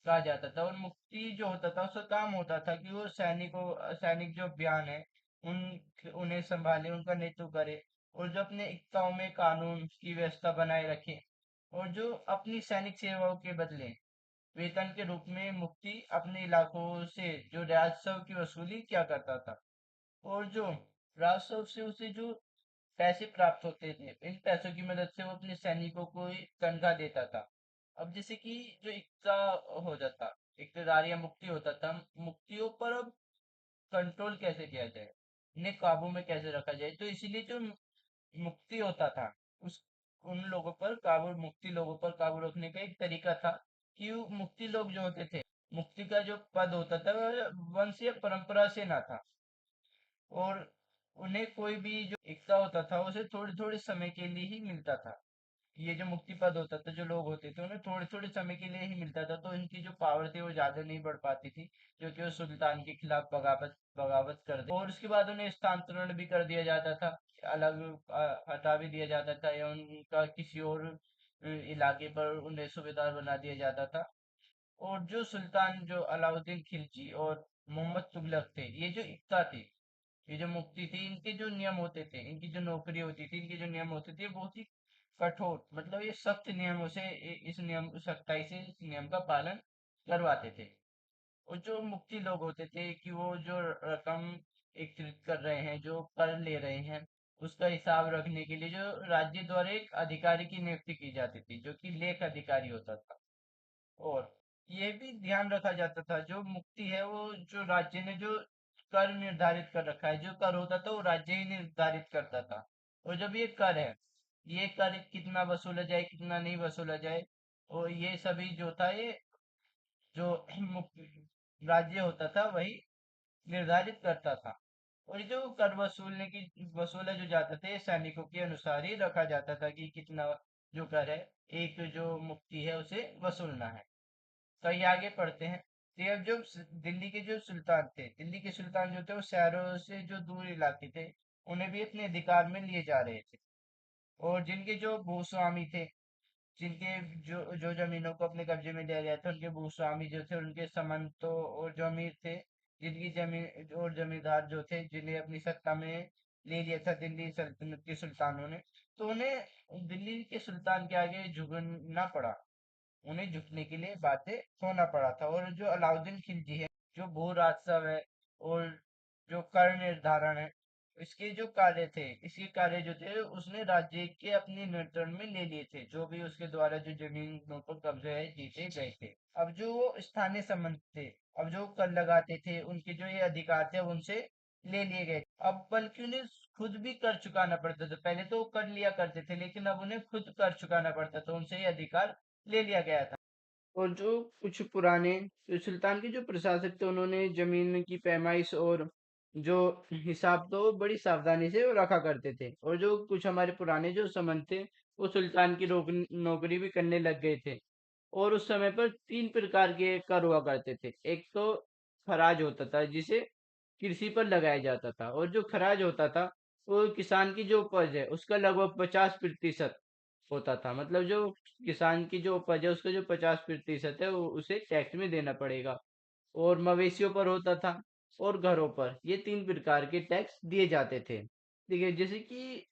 कहा जाता था। और मुफ्ती जो होता था उसका काम होता था कि वो सैनिक जो अभियान है उन उन्हें संभाले, उनका नेतृत्व करे, और जो अपने इक्ताओं में कानून की व्यवस्था बनाए रखे। और जो अपनी सैनिक सेवाओं के बदले वेतन के रूप में मुफ्ती अपने इलाकों से जो राजस्व की वसूली किया करता था। और जो राजस्व से उसे जो पैसे प्राप्त होते थे, इन पैसों की मदद से वो अपने सैनिकों को ही तनख्वाह देता था। अब जैसे कि जो इक्ता हो जाता, इक्तदार या मुक्ति होता था, मुक्तियों पर अब कंट्रोल कैसे किया जाए, इन्हें काबू में कैसे रखा जाए, तो इसीलिए जो मुक्ति होता था, उस उन लोगों पर काबू मुक्ति लोगों पर काबू रखने का एक तरीका था कि वो मुक्ति लोग जो होते थे, मुक्ति का जो पद होता था वह वंश या परंपरा से ना था। और उन्हें कोई भी जो एकता होता था उसे थोड़े थोड़े समय के लिए ही मिलता था। ये जो मुक्ति पद होता था, जो लोग होते थे उन्हें थोड़े थोड़े समय के लिए ही मिलता था, तो इनकी जो पावर थी वो ज्यादा नहीं बढ़ पाती थी, क्योंकि वो सुल्तान के खिलाफ बगावत बगावत कर दे। और उसके बाद उन्हें स्थानांतरण भी कर दिया जाता था, अलग हटा भी दिया जाता था, या उनका किसी और इलाके पर उन्हें सूबेदार बना दिया जाता था। और जो सुल्तान जो अलाउद्दीन खिलजी और मोहम्मद तुगलक थे, ये जो इक्ता थे, ये जो मुक्ति थी, इनके जो नियम होते थे, इनकी जो नौकरी होती थी, इनके जो नियम होते थे, बहुत ही कठोर, मतलब ये सख्त नियमों से इस नियम सख्ताई से इस नियम का पालन करवाते थे। और जो मुक्ति लोग होते थे कि वो जो रकम एकत्रित कर रहे हैं, जो कर ले रहे हैं, उसका हिसाब रखने के लिए जो राज्य द्वारा एक अधिकारी की नियुक्ति की जाती थी, जो कि लेख अधिकारी होता था। और ये भी ध्यान रखा जाता था, जो मुक्ति है वो जो राज्य ने जो कर निर्धारित कर रखा है, जो कर होता था वो राज्य ही निर्धारित करता था। और जब ये कर है, ये कर कितना वसूला जाए कितना नहीं वसूला जाए, और ये सभी जो था ये जो राज्य होता था वही निर्धारित करता था। और ये जो कर वसूला जो जाता था ये सैनिकों के अनुसार ही रखा जाता था कि कितना जो कर है एक जो मुक्ति है उसे वसूलना है। तो ये आगे पढ़ते हैं। तो ये अब जो दिल्ली के जो सुल्तान थे, दिल्ली के सुल्तान जो थे वो शहरों से जो दूर इलाके थे उन्हें भी अपने अधिकार में लिए जा रहे थे। और जिनके जो भूस्वामी थे, जिनके जो जो जमीनों को अपने कब्जे में लिया गया था, उनके भूस्वामी जो थे, उनके समंतो और जो अमीर थे, जिनकी जमीन और जमींदार जो थे, जिन्हें अपनी सत्ता में ले लिया था दिल्ली सल्तनत के सुल्तानों ने, तो उन्हें दिल्ली के सुल्तान के आगे झुकना पड़ा, उन्हें झुकने के लिए बाध्य होना पड़ा था। और जो अलाउद्दीन खिलजी है, जो भू राजस्व है और जो कर निर्धारण है, इसके जो कार्य थे, इसके कार्य जो थे उसने राज्य के अपने नियंत्रण में ले लिए थे, जो भी उसके द्वारा जो जमीनों पर कब्जे है जीते गए थे। अब जो वो स्थानीय संबंध थे, अब जो कर लगाते थे, उनके जो ये अधिकार थे उनसे ले लिए गए। अब बल्कि उन्हें खुद भी कर चुकाना पड़ता था। पहले तो वो कर लिया करते थे, लेकिन अब उन्हें खुद कर चुकाना पड़ता था, उनसे ये अधिकार ले लिया गया था। और जो कुछ पुराने जो सुल्तान के जो प्रशासक थे, उन्होंने जमीन की पैमाइश और जो हिसाब तो बड़ी सावधानी से रखा करते थे। और जो कुछ हमारे पुराने जो संबंध थे, वो सुल्तान की नौकरी भी करने लग गए थे। और उस समय पर 3 प्रकार के कर हुआ करते थे। एक तो खराज होता था, जिसे कृषि पर लगाया जाता था। और जो खराज होता था वो किसान की जो उपज है उसका लगभग 50% होता था। मतलब जो किसान की जो उपज है उसका जो 50% है वो उसे टैक्स में देना पड़ेगा। और मवेशियों पर होता था और घरों पर, ये 3 प्रकार के टैक्स दिए जाते थे। ठीक है, जैसे कि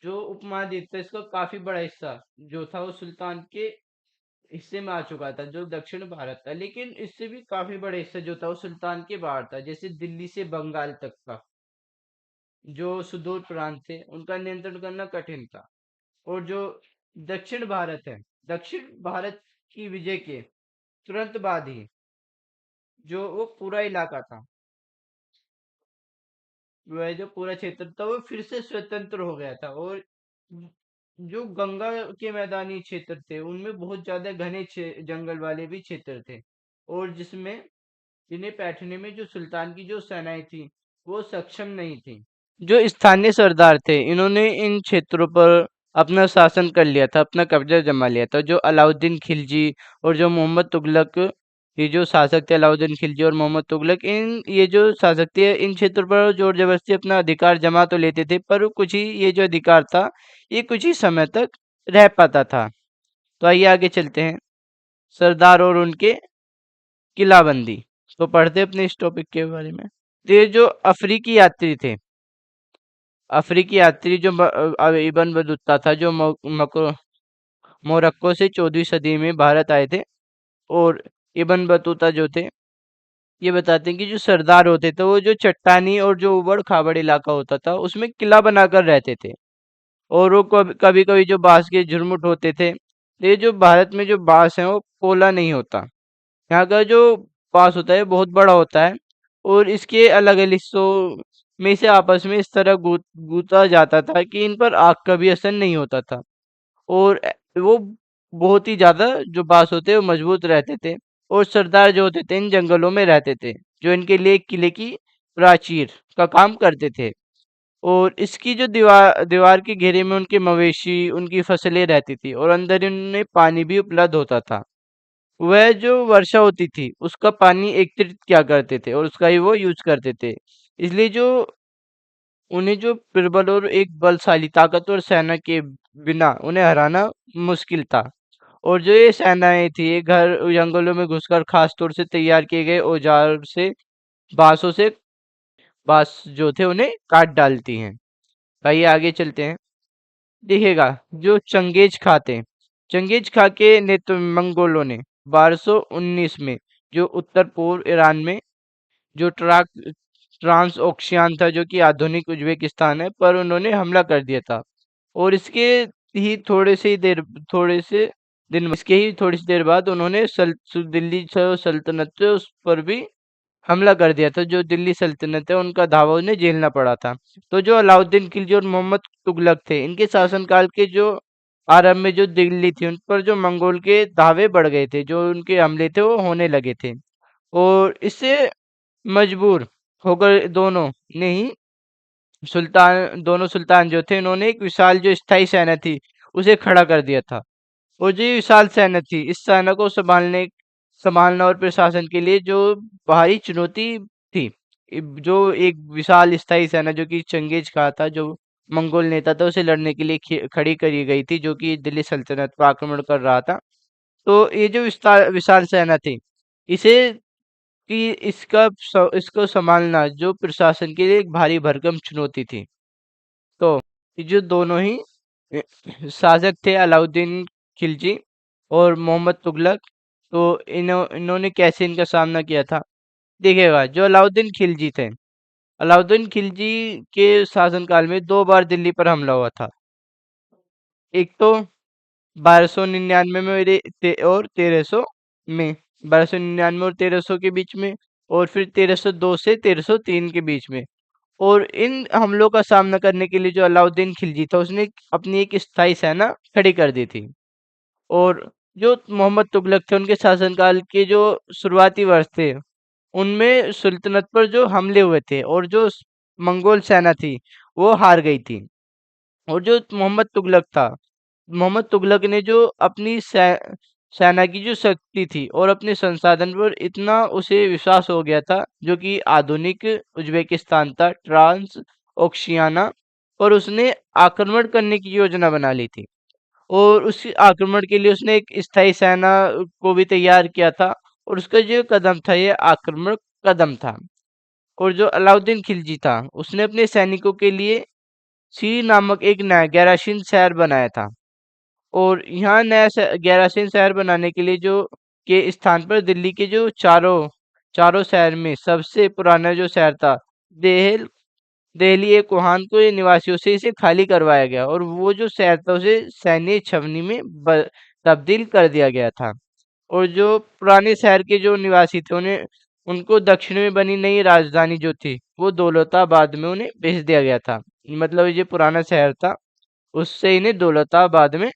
जो उपमहाद्वीप था इसका काफी बड़ा हिस्सा जो था वो सुल्तान के हिस्से में आ चुका था, जो दक्षिण भारत था। लेकिन इससे भी काफी बड़ा हिस्सा जो था वो सुल्तान के बाहर था, जैसे दिल्ली से बंगाल तक का जो सुदूर प्रांत थे उनका नियंत्रण करना कठिन था। और जो दक्षिण भारत है, दक्षिण भारत की विजय के तुरंत बाद ही जो वो पूरा इलाका था, वह जो पूरा क्षेत्र था वो फिर से स्वतंत्र हो गया था। और जो गंगा के मैदानी क्षेत्र थे उनमें बहुत ज्यादा घने जंगल वाले भी क्षेत्र थे, और जिसमें जिन्हें बैठने में जो सुल्तान की जो सेनाएं थी वो सक्षम नहीं थी। जो स्थानीय सरदार थे इन्होंने इन क्षेत्रों पर अपना शासन कर लिया था, अपना कब्जा जमा लिया था। जो अलाउद्दीन खिलजी और जो मोहम्मद तुगलक, ये जो शासक थे अलाउद्दीन खिलजी और मोहम्मद तुगलक, इन ये जो शासक थे इन क्षेत्रों पर जोर जबरदस्ती अपना अधिकार जमा तो लेते थे, पर कुछ ही ये जो अधिकार था ये कुछ ही समय तक रह पाता था। तो आइए आगे चलते हैं, सरदार और उनके किलाबंदी। तो पढ़ते हैं अपने इस टॉपिक के बारे में। तो ये जो अफ्रीकी यात्री थे, अफ्रीकी यात्री जो इबन बतूता था, जो मोरक्को से 14वीं सदी में भारत आए थे। और इबन बतूता जो थे ये बताते हैं कि जो सरदार होते थे वो जो चट्टानी और जो उबड़ खाबड़ इलाका होता था उसमें किला बनाकर रहते थे। और वो कभी कभी जो बांस के झुरमुट होते थे, तो ये जो भारत में जो बांस है वो पोला नहीं होता, यहाँ का जो बांस होता है बहुत बड़ा होता है। और इसके अलग अलग हिस्सों में से आपस में इस तरह गूंथा जाता था कि इन पर आग का भी असर नहीं होता था। और वो बहुत ही ज्यादा जो बांस होते हैं वो मजबूत रहते थे। और सरदार जो होते थे इन जंगलों में रहते थे, जो इनके लिए एक किले की प्राचीर का काम करते थे। और इसकी जो दीवार दीवार के घेरे में उनके मवेशी, उनकी फसलें रहती थी, और अंदर इनमें पानी भी उपलब्ध होता था। वह जो वर्षा होती थी उसका पानी एकत्रित किया करते थे और उसका ही वो यूज करते थे। इसलिए जो उन्हें जो प्रबल और एक बलशाली ताकतवर सेना के बिना उन्हें हराना मुश्किल था। और जो ये सेनाएं थी ये घर जंगलों में घुसकर खास तौर से तैयार किए गए औजार से, बांसों से, बांस जो थे उन्हें काट डालती हैं। आइए आगे चलते हैं। देखिएगा, जो चंगेज खा थे, चंगेज खा के नेतृत्व में मंगोलों ने 1219 में जो उत्तर पूर्व ईरान में जो ट्रांस ओक्शियान था, जो कि आधुनिक उज्बेकिस्तान है, पर उन्होंने हमला कर दिया था। और ही थोड़े से इसके ही थोड़ी सी देर बाद उन्होंने दिल्ली सल्तनत थे उस पर भी हमला कर दिया था। जो दिल्ली सल्तनत है उनका धावा उन्हें झेलना पड़ा था। तो जो अलाउद्दीन खिलजी और मोहम्मद तुगलक थे इनके शासनकाल के जो आरंभ में जो दिल्ली थी उन पर जो मंगोल के धावे बढ़ गए थे, जो उनके हमले थे वो होने लगे थे। और इससे मजबूर होकर दोनों सुल्तान जो थे इन्होंने एक विशाल जो स्थायी सेना थी उसे खड़ा कर दिया था। और जो ये विशाल सेना थी इस सेना को संभालना और प्रशासन के लिए जो बाहरी चुनौती थी, जो एक विशाल स्थायी सेना जो कि चंगेज कहा था, जो मंगोल नेता था, उसे लड़ने के लिए खड़ी करी गई थी, जो कि दिल्ली सल्तनत पर आक्रमण कर रहा था। तो ये जो विस्तार विशाल सेना थी इसे कि इसको संभालना जो प्रशासन के लिए एक भारी भरकम चुनौती थी। तो ये जो दोनों ही अ, शासक थे अलाउद्दीन खिलजी और मोहम्मद तुगलक, तो इन्होंने कैसे इनका सामना किया था। देखिएगा, जो अलाउद्दीन खिलजी थे, अलाउद्दीन खिलजी के शासनकाल में 2 बार दिल्ली पर हमला हुआ था। एक तो 1299 में और 1300 में, 1299 और 1300 के बीच में, और फिर 1302 से 1303 के बीच में। और इन हमलों का सामना करने के लिए जो अलाउद्दीन खिलजी था उसने अपनी एक स्थायी सेना खड़ी कर दी थी। और जो मोहम्मद तुगलक थे उनके शासनकाल के जो शुरुआती वर्ष थे उनमें सुल्तनत पर जो हमले हुए थे और जो मंगोल सेना थी वो हार गई थी। और जो मोहम्मद तुगलक था, मोहम्मद तुगलक ने जो अपनी सेना की जो शक्ति थी और अपने संसाधन पर इतना उसे विश्वास हो गया था, जो कि आधुनिक उज्बेकिस्तान था, ट्रांस ओक्शियाना, और उसने आक्रमण करने की योजना बना ली थी। और उस आक्रमण के लिए उसने एक स्थायी सेना को भी तैयार किया था। और उसका जो कदम था ये आक्रमण कदम था। और जो अलाउद्दीन खिलजी था उसने अपने सैनिकों के लिए सी नामक एक नया गैरासीन शहर बनाया था। और यहाँ नया गैरासीन शहर बनाने के लिए जो के स्थान पर दिल्ली के जो चारों चारों शहर में सबसे पुराना जो शहर था देहल दिल्ली एक कोहान को ये निवासियों से इसे खाली करवाया गया। और वो जो शहर था उसे सैन्य छावनी में तब्दील कर दिया गया था। और जो पुराने शहर के जो निवासी थे उन्हें उनको दक्षिण में बनी नई राजधानी जो थी वो दौलताबाद में उन्हें भेज दिया गया था। मतलब ये पुराना शहर था उससे इन्हें दौलताबाद में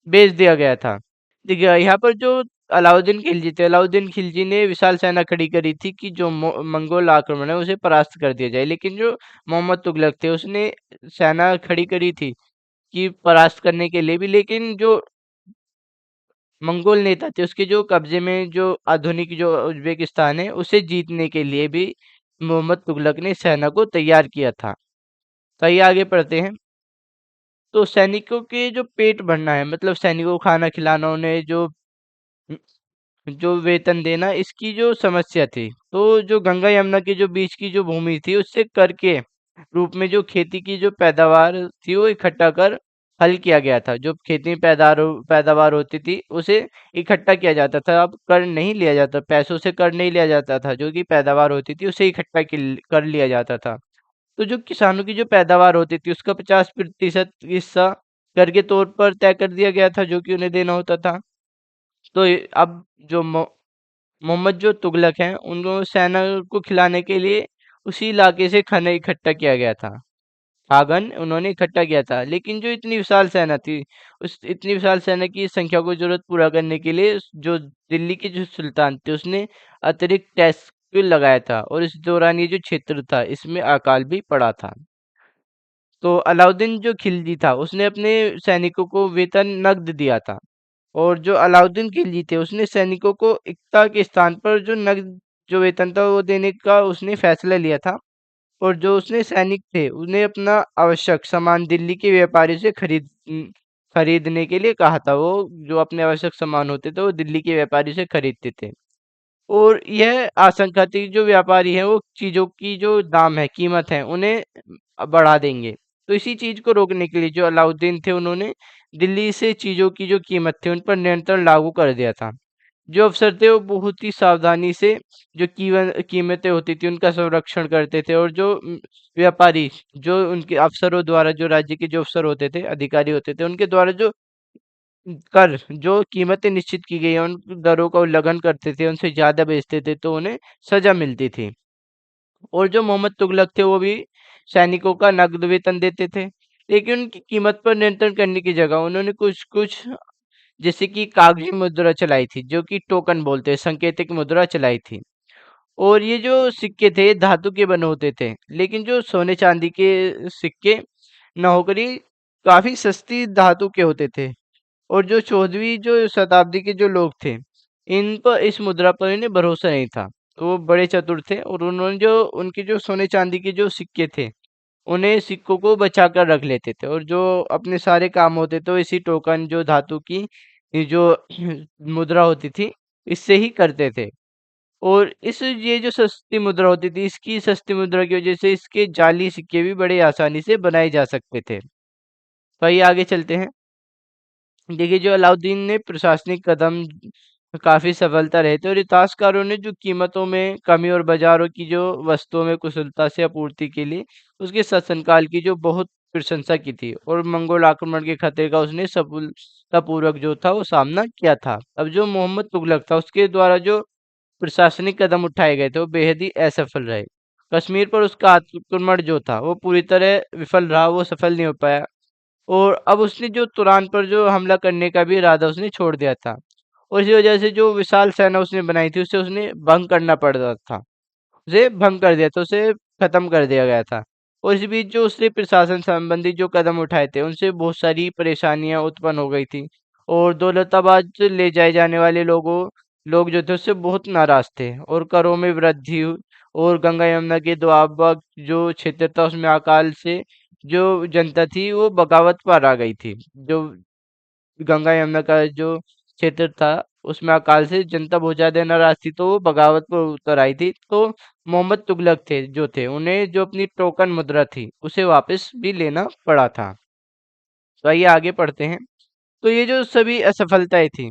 भेज दिया गया था। देखिए यहाँ पर जो अलाउद्दीन खिलजी थे, अलाउद्दीन खिलजी ने विशाल सेना खड़ी करी थी कि जो मंगोल आक्रमण है उसे परास्त कर दिया जाए। लेकिन जो मोहम्मद तुगलक थे उसने सेना खड़ी करी थी कि परास्त करने के लिए भी, लेकिन जो मंगोल नेता थे उसके जो कब्जे में जो आधुनिक जो उज्बेकिस्तान है उसे जीतने के लिए भी मोहम्मद तुगलक ने सेना को तैयार किया था। तो आइए आगे पढ़ते हैं। तो सैनिकों के जो पेट भरना है, मतलब सैनिकों को खाना खिलाना, उन्हें जो वेतन देना, इसकी जो समस्या थी तो जो गंगा यमुना के जो बीच की जो भूमि थी उससे कर के रूप में जो खेती की जो पैदावार थी वो इकट्ठा कर हल किया गया था। जो खेती में पैदावार होती थी उसे इकट्ठा किया जाता था। अब कर नहीं लिया जाता, पैसों से कर नहीं लिया जाता था, जो कि पैदावार होती थी उसे इकट्ठा कर लिया जाता था। तो जो किसानों की जो पैदावार होती थी उसका 50% हिस्सा कर के तौर पर तय कर दिया गया था जो कि उन्हें देना होता था। तो अब जो मोहम्मद जो तुगलक हैं उनको सेना को खिलाने के लिए उसी इलाके से खाना इकट्ठा किया गया था। खागन उन्होंने इकट्ठा किया था। लेकिन जो इतनी विशाल सेना थी उस इतनी विशाल सेना की संख्या को जरूरत पूरा करने के लिए जो दिल्ली के जो सुल्तान थे उसने अतिरिक्त टैक्स लगाया था। और इस दौरान ये जो क्षेत्र था इसमें अकाल भी पड़ा था। तो अलाउद्दीन जो खिलजी था उसने अपने सैनिकों को वेतन नकद दिया था। और जो अलाउद्दीन खिलजी थे उसने सैनिकों को एकता के स्थान पर जो नकद जो वेतन था वो देने का उसने फैसला लिया था। और जो उसने सैनिक थे उन्हें अपना आवश्यक सामान दिल्ली के व्यापारी से खरीदने के लिए कहा था। वो जो अपने आवश्यक सामान होते थे वो दिल्ली के व्यापारी से खरीदते थे। और यह आशंका थी कि जो व्यापारी हैं वो चीज़ों की जो दाम है, कीमत है, उन्हें बढ़ा देंगे। तो इसी चीज़ को रोकने के लिए जो अलाउद्दीन थे उन्होंने दिल्ली से चीज़ों की जो कीमत थी उन पर नियंत्रण लागू कर दिया था। जो अफ़सर थे वो बहुत ही सावधानी से जो कीमतें होती थी उनका संरक्षण करते थे। और जो व्यापारी जो उनके अफ़सरों द्वारा जो राज्य के जो अफ़सर होते थे, अधिकारी होते थे, उनके द्वारा जो कर जो कीमतें निश्चित की गई हैं उन दरों का उल्लंघन करते थे, उनसे ज़्यादा बेचते थे तो उन्हें सज़ा मिलती थी। और जो मोहम्मद तुगलक थे वो भी सैनिकों का नकद वेतन देते थे। लेकिन उनकी कीमत पर नियंत्रण करने की जगह उन्होंने कुछ-कुछ जैसे कि कागज़ी मुद्रा चलाई थी, जो कि टोकन बोलते हैं, सांकेतिक मुद्रा चलाई थी। और ये जो सिक्के थे ये धातु के बने होते थे। लेकिन जो सोने चांदी के सिक्के ना होकर ये काफ़ी सस्ती धातु के होते थे। और जो 14वीं जो शताब्दी के जो लोग थे, इन पर इस मुद्रा पर इन्हें भरोसा नहीं था। तो वो बड़े चतुर थे और उन्होंने जो उनके जो सोने चांदी के जो सिक्के थे, उन्हें सिक्कों को बचा कर रख लेते थे। और जो अपने सारे काम होते थे वो इसी टोकन जो धातु की ये जो मुद्रा होती थी इससे ही करते थे। और इस ये जो सस्ती मुद्रा होती थी इसकी सस्ती मुद्रा की वजह से इसके जाली सिक्के भी बड़े आसानी से बनाए जा सकते थे। तो आइए आगे चलते हैं। देखिए जो अलाउद्दीन ने प्रशासनिक कदम काफ़ी सफलता रहे थे। और इतिहासकारों ने जो कीमतों में कमी और बाज़ारों की जो वस्तुओं में कुशलता से आपूर्ति के लिए उसके शासनकाल की जो बहुत प्रशंसा की थी। और मंगोल आक्रमण के खतरे का उसने सफलतापूर्वक जो था वो सामना किया था। अब जो मोहम्मद तुगलक था उसके द्वारा जो प्रशासनिक कदम उठाए गए थे वो बेहद ही असफल रहे। कश्मीर पर उसका आक्रमण जो था वो पूरी तरह विफल रहा, वो सफल नहीं हो पाया। और अब उसने जो तुरान पर जो हमला करने का भी इरादा उसने छोड़ दिया था। और इसी वजह से जो विशाल सेना उसने बनाई थी उसे उसने भंग करना पड़ रहा था। उसे भंग कर दिया था, उसे खत्म कर दिया गया था। और इस बीच जो उसने प्रशासन संबंधी जो कदम उठाए थे उनसे बहुत सारी परेशानियां उत्पन्न हो गई थी। और दौलताबाद से ले जाए जाने वाले लोग जो थे उससे बहुत नाराज थे। और करों में वृद्धि हुई। और गंगा यमुना के दोआबा जो क्षेत्र था उसमें अकाल से जो जनता थी वो बगावत पर आ गई थी। जो गंगा यमुना का जो क्षेत्र था उसमें अकाल से जनता बहुत ज्यादा नाराज थी, तो वो बगावत पर उतर आई थी। तो मोहम्मद तुगलक थे जो थे, उन्हें जो अपनी टोकन मुद्रा थी उसे वापस भी लेना पड़ा था। तो आइए आगे पढ़ते हैं। तो ये जो सभी असफलताएं थी,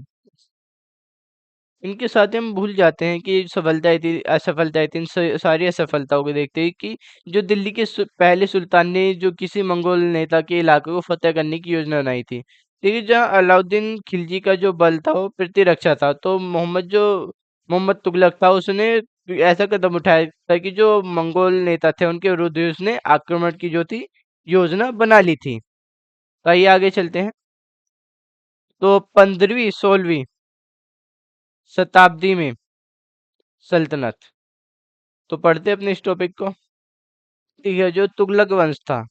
इनके साथ ही हम भूल जाते हैं कि सफलताएं थी असफलताएं थी, इन सारी असफलताओं को देखते हुए कि जो दिल्ली के पहले सुल्तान ने जो किसी मंगोल नेता के इलाके को फतेह करने की योजना बनाई थी। देखिए, जहाँ अलाउद्दीन खिलजी का जो बल था वो प्रतिरक्षा था, तो मोहम्मद तुगलक था, उसने ऐसा कदम उठाया था कि जो मंगोल नेता थे उनके विरुद्ध ही उसने आक्रमण की जो थी योजना बना ली थी। तो आइए आगे चलते हैं। तो 15वीं 16वीं शताब्दी में सल्तनत, तो पढ़ते अपने इस टॉपिक को। ठीक है, जो तुगलक वंश था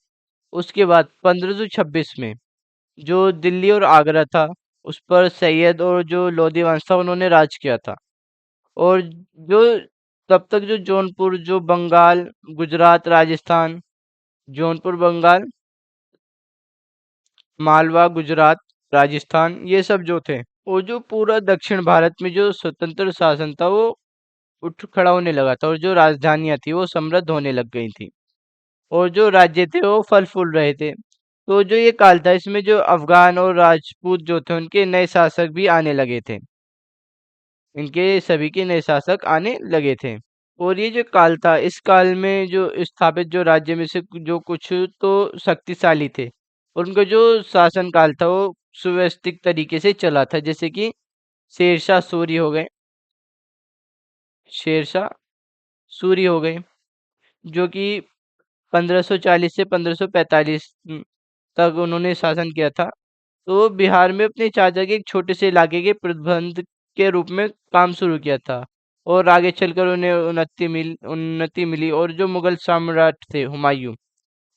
उसके बाद 1526 में जो दिल्ली और आगरा था उस पर सैयद और जो लोधी वंश था उन्होंने राज किया था। और जो तब तक जो जौनपुर जो बंगाल, गुजरात, राजस्थान, जौनपुर बंगाल, मालवा, गुजरात, राजस्थान, ये सब जो थे, वो जो पूरा दक्षिण भारत में जो स्वतंत्र शासन था वो उठ खड़ा होने लगा था, और जो राजधानियां थी वो समृद्ध होने लग गई थी, और जो राज्य थे वो फल फूल रहे थे। तो जो ये काल था इसमें जो अफगान और राजपूत जो थे उनके नए शासक भी आने लगे थे, इनके सभी के नए शासक आने लगे थे। और ये जो काल था इस काल में जो स्थापित जो राज्य में से जो कुछ तो शक्तिशाली थे, उनका जो शासन काल था वो सुव्यवस्थित तरीके से चला था, जैसे कि शेरशाह सूरी हो गए, शेरशाह सूरी हो गए, जो कि 1540 से 1545 तक उन्होंने शासन किया था। तो वो बिहार में अपने चाचा के एक छोटे से इलाके के प्रबंध के रूप में काम शुरू किया था, और आगे चलकर उन्हें उन्नति मिली, और जो मुगल सम्राट थे हुमायूं,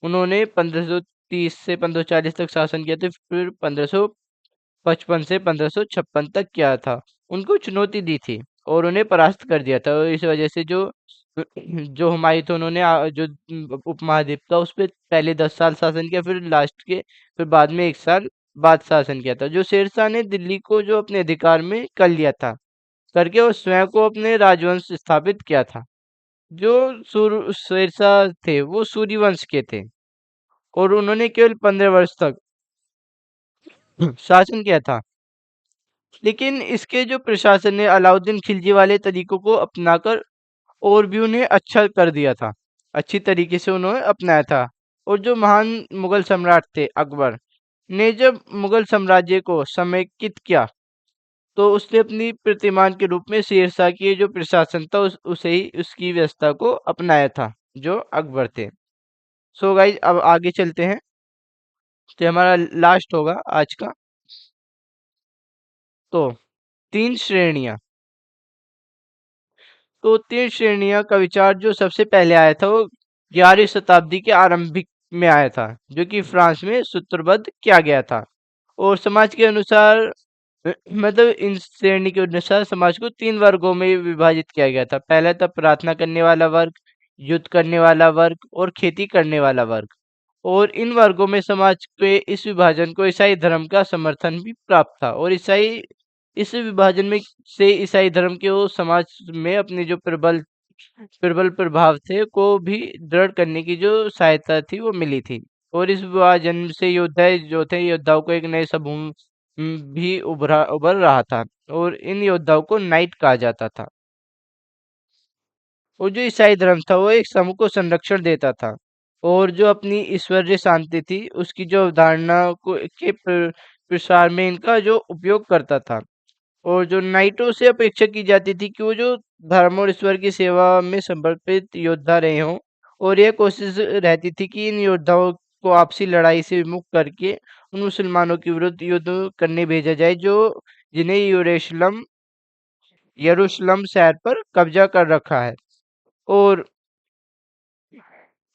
उन्होंने 1530 से 1540 तक शासन किया था, फिर 1555 से 1556 तक किया था। उनको चुनौती दी थी और उन्हें परास्त कर दिया था, और इस वजह से जो जो हुमायूं थे उन्होंने जो उपमहाद्वीप था उस पे पहले 10 साल शासन किया, फिर बाद में 1 साल बाद शासन किया था। जो शेरशाह ने दिल्ली को जो अपने अधिकार में कर लिया था, करके और स्वयं को अपने राजवंश स्थापित किया था। जो शेरशाह थे वो सूर्यवंश के थे, और उन्होंने केवल 15 वर्ष तक शासन किया था। लेकिन इसके जो प्रशासन ने अलाउद्दीन खिलजी वाले तरीकों को अपनाकर और भी उन्हें अच्छा कर दिया था, अच्छी तरीके से उन्होंने अपनाया था। और जो महान मुगल सम्राट थे अकबर ने जब मुगल साम्राज्य को समेकित किया, तो उसने अपनी प्रतिमान के रूप में शेरशाह की जो प्रशासन था उसे ही उसकी व्यवस्था को अपनाया था, जो अकबर थे। सो गाइज अब आगे चलते हैं, तो हमारा लास्ट होगा आज का। तो 3 श्रेणियां, तो 3 श्रेणियां का विचार जो सबसे पहले आया था वो 11वीं शताब्दी के आरंभिक में आया था, जो कि फ्रांस में सूत्रबद्ध किया गया था। और समाज के अनुसार मतलब इन श्रेणी के अनुसार समाज को 3 वर्गों में विभाजित किया गया था। पहला था प्रार्थना करने वाला वर्ग, युद्ध करने वाला वर्ग और खेती करने वाला वर्ग। और इन वर्गों में समाज के इस विभाजन को ईसाई धर्म का समर्थन भी प्राप्त था, और ईसाई इस विभाजन में से ईसाई धर्म के वो समाज में अपने जो प्रबल प्रबल प्रभाव थे को भी दृढ़ करने की जो सहायता थी वो मिली थी। और इस विभाजन से योद्धा जो थे योद्धाओं को एक नए समूह भी उभर रहा था, और इन योद्धाओं को नाइट कहा जाता था। और जो ईसाई धर्म था वो एक समूह को संरक्षण देता था, और जो अपनी ईश्वरीय शांति थी उसकी जो अवधारणा के प्रसार में इनका जो उपयोग करता था। और जो नाइटों से अपेक्षा की जाती थी कि वो जो धर्म और ईश्वर की सेवा में समर्पित योद्धा रहे हों, और यह कोशिश रहती थी कि इन योद्धाओं को आपसी लड़ाई से विमुख करके उन मुसलमानों के विरुद्ध युद्ध करने भेजा जाए जो जिन्हें यरूशलेम शहर पर कब्जा कर रखा है। और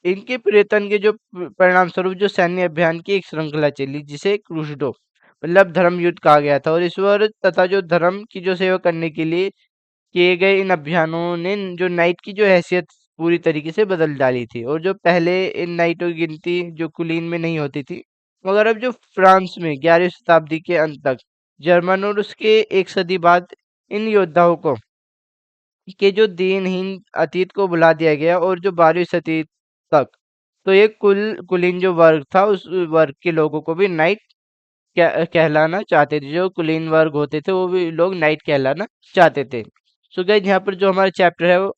इनके प्रयत्न के जो परिणाम स्वरूप जो सैन्य अभियान की एक श्रृंखला चली जिसे क्रूसडो मतलब धर्म युद्ध कहा गया था, और ईश्वर तथा जो धर्म की जो सेवा करने के लिए किए गए इन अभियानों ने जो नाइट की जो हैसियत पूरी तरीके से बदल डाली थी। और जो पहले इन नाइटों की गिनती जो कुलीन में नहीं होती थी, मगर अब जो फ्रांस में 11वीं शताब्दी के अंत तक जर्मन और उसके एक सदी बाद इन योद्धाओं को के जो दीनहीन अतीत को भुला दिया गया, और जो 12वीं सदी तक तो ये कुलीन जो वर्ग था उस वर्ग के लोगों को भी नाइट कहलाना चाहते थे। जो कुलीन वर्ग होते थे वो भी लोग नाइट कहलाना चाहते थे। सो गाइस, यहाँ पर जो हमारा चैप्टर है वो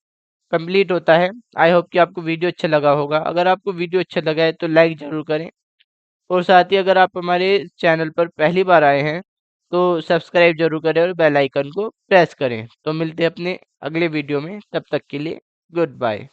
कंप्लीट होता है। आई होप कि आपको वीडियो अच्छा लगा होगा। अगर आपको वीडियो अच्छा लगा है तो लाइक ज़रूर करें, और साथ ही अगर आप हमारे चैनल पर पहली बार आए हैं तो सब्सक्राइब जरूर करें और बेल आइकन को प्रेस करें। तो मिलते हैं अपने अगले वीडियो में, तब तक के लिए गुड बाय।